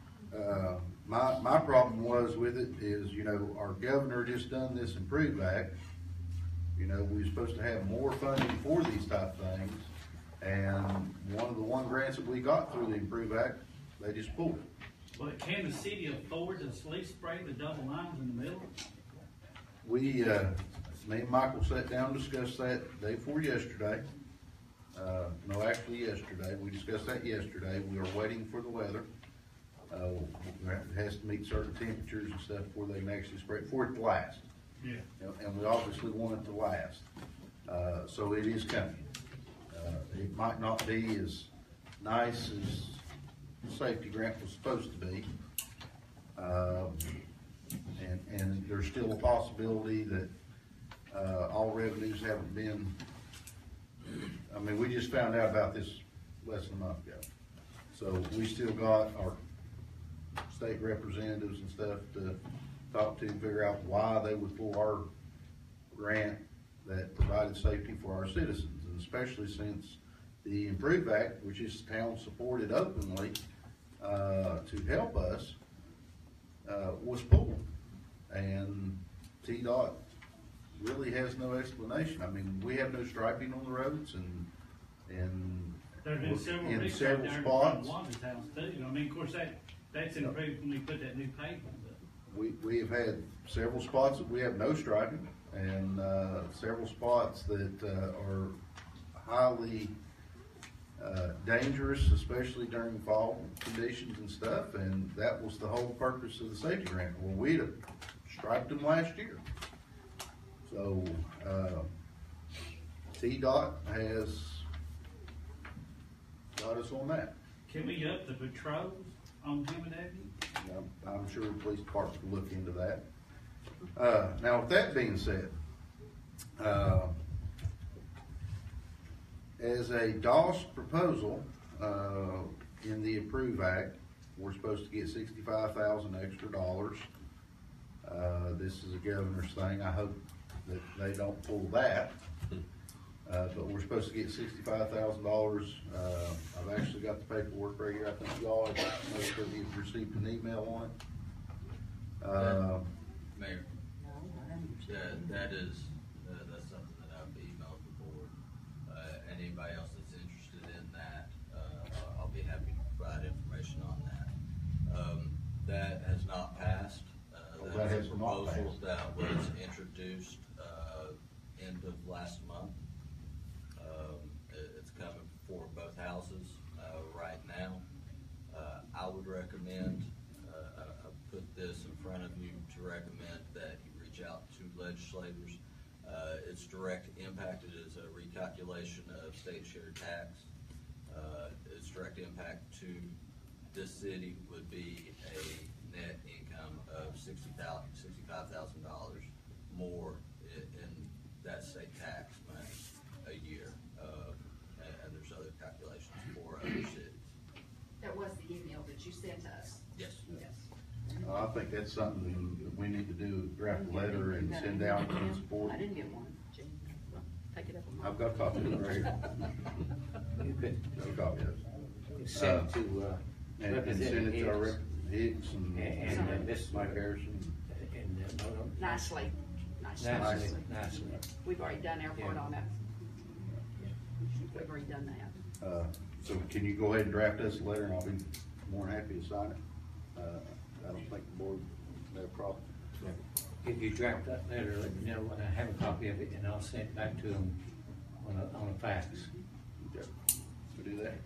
My problem was with it is, our governor just done this Improve Act. We were supposed to have more funding for these type of things, and one grants that we got through the Improve Act, they just pulled it. Well, can the city afford to sleeve spray the double lines in the middle? Me and Michael sat down and discussed that day before yesterday. No, actually yesterday. We discussed that yesterday. We are waiting for the weather. It has to meet certain temperatures and stuff before they can actually spray it, for it to last. Yeah. And we obviously want it to last. So it is coming. It might not be as nice as the safety grant was supposed to be. And there's still a possibility that all revenues haven't been, we just found out about this less than a month ago. So we still got our state representatives and stuff to talk to and figure out why they would pull our grant that provided safety for our citizens, and especially since the Improve Act, which is town supported openly to help us, was pulled. And TDOT really has no explanation. We have no striping on the roads, and There's been several in leaks several right there in spots. front of Wanda's house too. Of course, that's improved when we put that new pavement. We have had several spots that we have no striping, and several spots that are highly dangerous, especially during fall conditions and stuff, and that was the whole purpose of the safety grant. Well, we'd have striped them last year. So, TDOT has got us on that. Can we up the patrols on Hammond Avenue? I'm sure the police department will look into that. Now, with that being said, as a DOS proposal in the Improve Act, we're supposed to get $65,000 extra dollars. This is a governor's thing. I hope that they don't pull that. But we're supposed to get $65,000. I've actually got the paperwork right here. I think y'all have received an email on it. Mayor, that's something that I've emailed the board. And anybody else that's interested in that, I'll be happy to provide information on that. That has not passed. That That's has a not proposal passed. that was introduced end of last month. It's coming for both houses right now. I would recommend, I put this in front of you to recommend that you reach out to legislators. Its direct impact is a recalculation of state share tax. Its direct impact to this city would be a net income of $65,000 more in that state tax money a year. And there's other calculations for other cities. That was the email that you sent us. Yes. Yes. I think that's something that we need to do, draft a letter and send out in support. I didn't get one. Take it up. I've got a copy of it right here. Got a copy of it. Send it to, And send it to our Rep. Hicks and Mrs. Mike Harrison. Nicely. Nicely. We've already done our part on it. We've already done that. So can you go ahead and draft us a letter, and I'll be more than happy to sign it? I don't think the board may have a problem. If you draft that letter, let me know when I have a copy of it, and I'll send it back to them on a fax. Okay, we do that?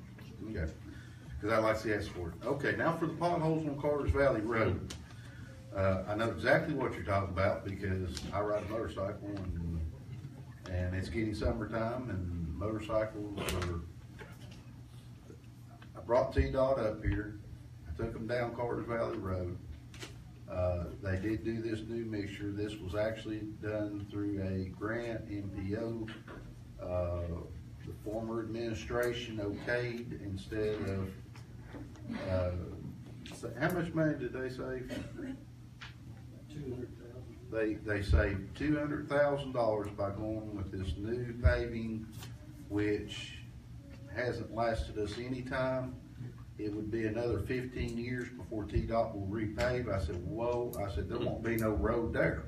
Okay, because I'd like to see ask for it. Okay, now for the potholes on Carter's Valley Road. I know exactly what you're talking about because I ride a motorcycle and it's getting summertime and motorcycles are, I brought T-Dot up here. I took them down Carter's Valley Road. They did do this new mixture. This was actually done through a grant, MPO. The former administration okayed instead of, so how much money did they save? $200,000. They saved $200,000 by going with this new paving, which hasn't lasted us any time. It would be another 15 years before T-Dot will repave. I said, whoa, I said, there won't be no road there.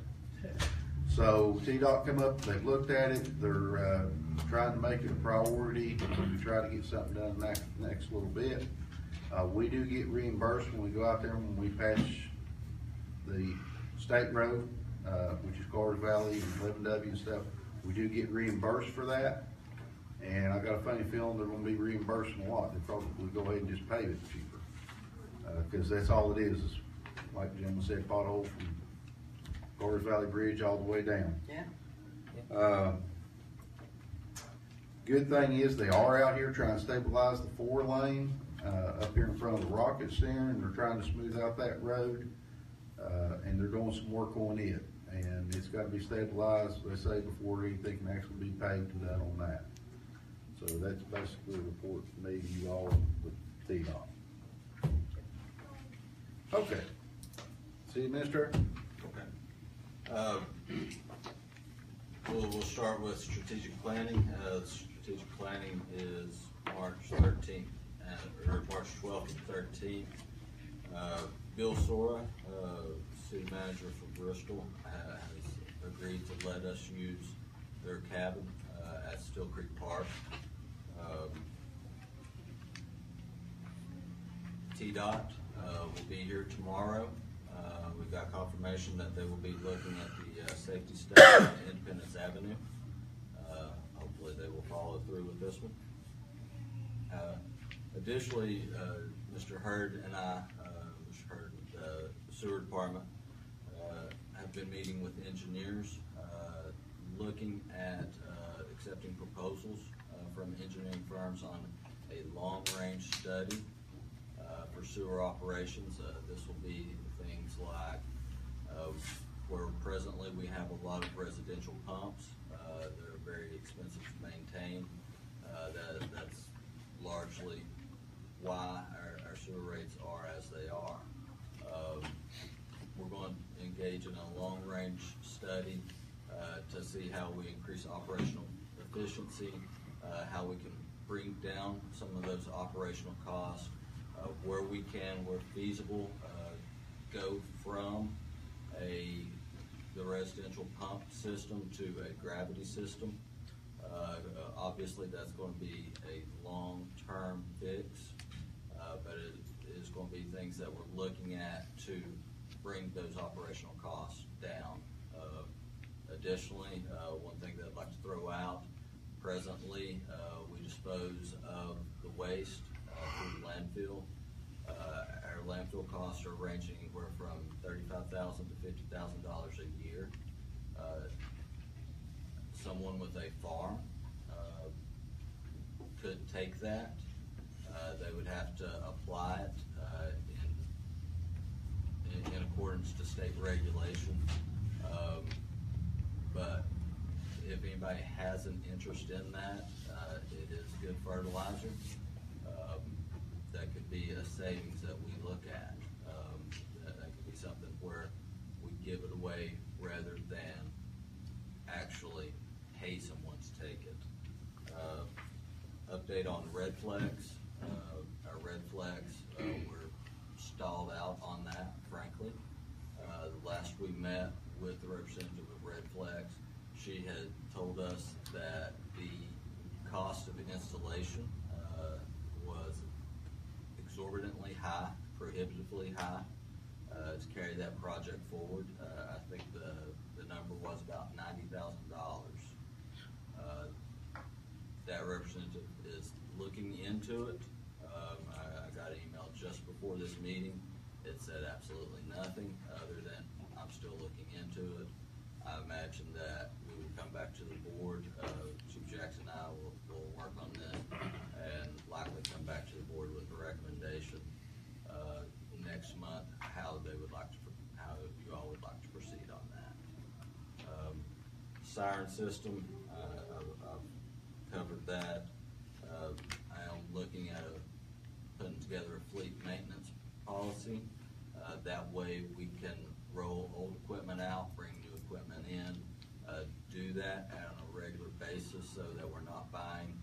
So T-Dot come up, they've looked at it, they're trying to make it a priority to try to get something done next little bit. We do get reimbursed when we go out there, when we patch the state road, which is Carter's Valley and 11W and stuff. We do get reimbursed for that. And I got a funny feeling they're gonna be reimbursing a lot. They probably go ahead and just pave it cheaper. Cause that's all it is like Jim said, pothole from Carter's Valley Bridge all the way down. Yeah. Good thing is they are out here trying to stabilize the 4-lane, up here in front of the Rocket Center, and they're trying to smooth out that road. And they're doing some work on it. And it's gotta be stabilized, they say, before anything can actually be paved and done on that. So that's basically a report from me to you all with T-Dot. Okay. City Administrator? Okay. We'll start with strategic planning. Strategic planning is March 13th, or March 12th and 13th. Bill Sora, city manager for Bristol, has agreed to let us use their cabin at Still Creek Park. T-Dot will be here tomorrow. We've got confirmation that they will be looking at the safety study on Independence Avenue. Hopefully they will follow through with this one. Additionally, Mr. Hurd and I, Mr. Hurd with the sewer department, have been meeting with engineers, looking at accepting proposals from engineering firms on a long-range study for sewer operations. This will be things like where presently we have a lot of residential pumps. They're very expensive to maintain. That's largely why our sewer rates are as they are. We're going to engage in a long-range study to see how we increase operational efficiency, how we can bring down some of those operational costs, where we can, where feasible, go from the residential pump system to a gravity system. Obviously, that's going to be a long-term fix, but it is going to be things that we're looking at to bring those operational costs down. Additionally, one thing that I'd like to throw out, presently, we dispose of the waste through the landfill. Our landfill costs are ranging anywhere from $35,000 to $50,000 a year. Someone with a farm could take that. They would have to apply it in accordance to state regulation. But if anybody has an interest in that, it is good fertilizer. That could be a savings that we look at. That could be something where we give it away rather than actually pay someone to take it. Update on red flags. Our red flags, we're stalled out on that, frankly. Last we met with the representative of red flags, she had told us that the cost of installation was exorbitantly high, prohibitively high. to carry that project forward. I think the number was about $90,000. That representative is looking into it. I got an email just before this meeting. It said absolutely nothing other than I'm still looking into it. I imagine that we will come back to the board. Chief Jackson and I will work on this and likely come back to the board with a recommendation next month how you all would like to proceed on that. Siren system, I've covered that. I am looking at putting together a fleet maintenance policy. That way we can roll old equipment out, bring new equipment in, do that on a regular basis so that we're not buying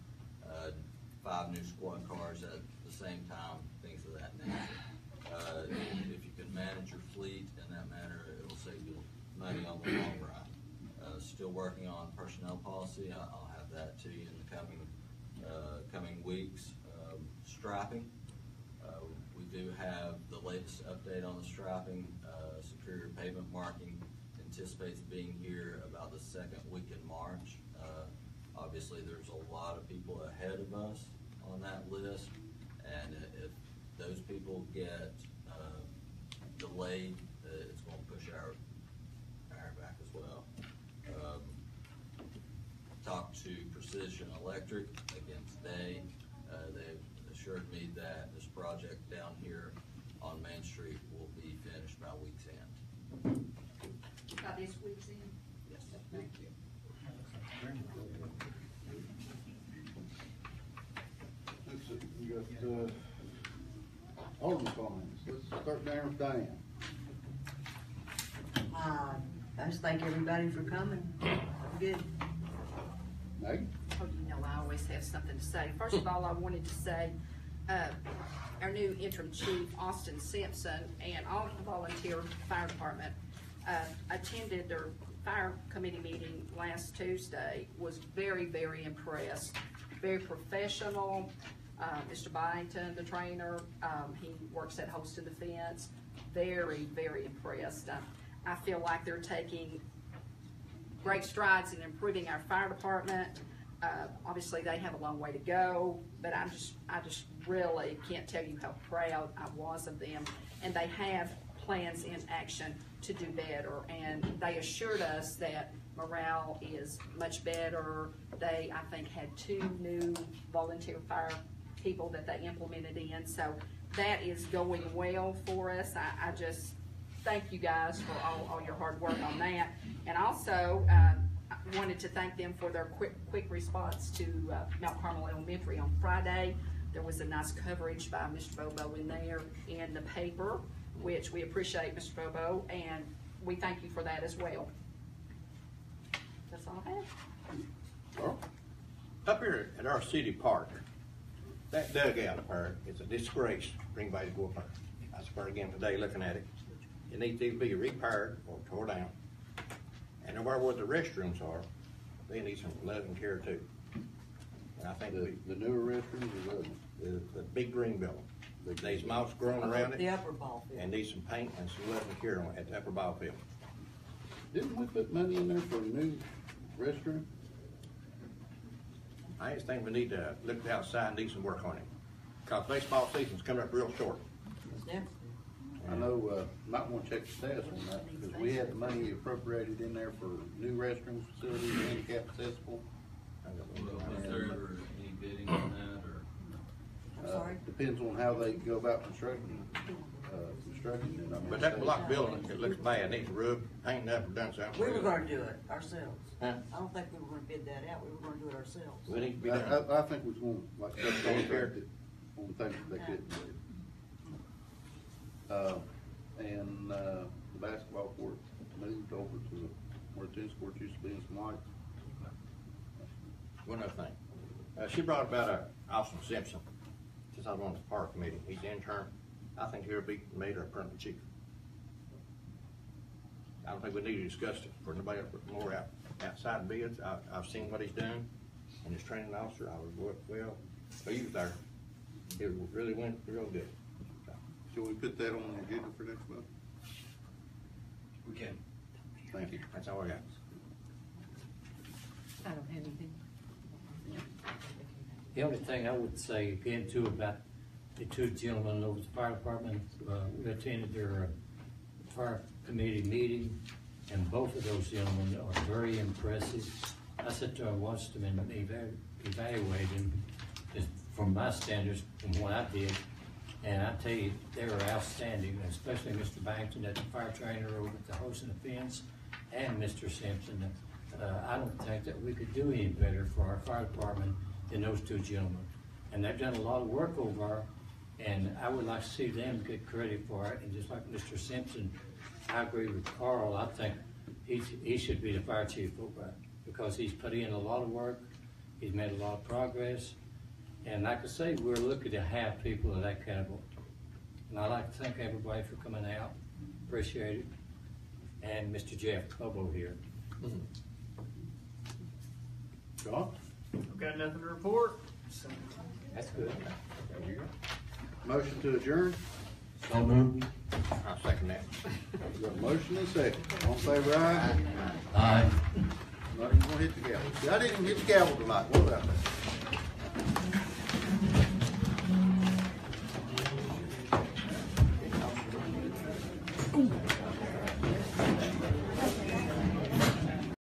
5 new squad cars at the same time, things of that nature. If you can manage your fleet in that manner, it will save you money on the long run. Still working on personnel policy. I'll have that to you in the coming weeks. Striping. We do have the latest update on the striping. Superior Pavement Marking anticipates being here about the second week in March. Obviously, there's a lot of people ahead of us on that list, and if those people get delayed, it's going to push our back as well. Talked to Precision Electric again today. They've assured me that this project down here on Main Street will be finished by week's end. By this week's end? Yes. Thank you. You got Alderman comments. Let's start down with Diane. I just thank everybody for coming. Good. Meg? Oh, you know, I always have something to say. First of all, I wanted to say, our new interim chief, Austin Simpson, and all the volunteer fire department attended their fire committee meeting last Tuesday, was very, very impressed, very professional. Mr. Byington, the trainer, he works at Holston Defense, very, very impressed. I feel like they're taking great strides in improving our fire department. Obviously, they have a long way to go, but I just really can't tell you how proud I was of them. And they have plans in action to do better. And they assured us that morale is much better. They, I think, had 2 new volunteer fire people that they implemented in. So that is going well for us. I just thank you guys for all your hard work on that. And also, I wanted to thank them for their quick response to Mount Carmel Elementary on Friday. There was a nice coverage by Mr. Bobo in there in the paper, which we appreciate, Mr. Bobo, and we thank you for that as well. That's all I have. Well, up here at our city park, that dugout up there, it's a disgrace for anybody to go up there. I swear again today looking at it. It needs to either be repaired or tore down. And over where the restrooms are, they need some love and care too. And I think the newer restrooms or the big green building. There's moss growing around it. The upper ball field. And needs some paint and some love and care on it at the upper ball field. Didn't we put money in there for a new restroom? I just think we need to look outside and do some work on it. Because baseball season's coming up real short. Yeah. I know, might want to check the status on that, because we had the money appropriated in there for new restroom facilities, handicap accessible. Was there ever any bidding on that, or? I'm sorry? Depends on how they go about constructing it. But that block building, it looks bad, needs rub, painting up, or done something. We were gonna do it ourselves. Huh? I don't think we were gonna bid that out, we were gonna do it ourselves. We need to be done. I think we want, like, contracted on things that they couldn't do. And the basketball court moved over to where the tennis court used to be in some lights. One other thing. She brought about Austin Simpson, since I was on the park committee. He's the intern. I think he'll be made our permanent chief. I don't think we need to discuss it for nobody more outside bids. I've seen what he's done, and his training officer, I was well pleased there. It really went real good. Should we put that on the agenda for next month? We can. Thank you. That's all I got. I don't have anything. The only thing I would say again too about the two gentlemen over at the fire department, we attended their fire committee meeting, and both of those gentlemen are very impressive. I sat there and watched them and evaluated them just from my standards, from what I did, and I tell you, they were outstanding, especially Mr. Bankton, that's the fire trainer over at the Hose and the Fence, and Mr. Simpson. I don't think that we could do any better for our fire department than those two gentlemen. And they've done a lot of work over, and I would like to see them get credit for it. And just like Mr. Simpson, I agree with Carl. I think he should be the fire chief over, because he's put in a lot of work. He's made a lot of progress. And like I say, we're lucky to have people of that caliber. And I'd like to thank everybody for coming out. Appreciate it. And Mr. Jeff Bobo here. John? I've got nothing to report. So. That's good. Motion to adjourn? So moved. I'll second that. We got a motion and a second. All in favor, aye? Aye. Not even gonna hit the gavel. See, I didn't even hit the gavel tonight. What about that?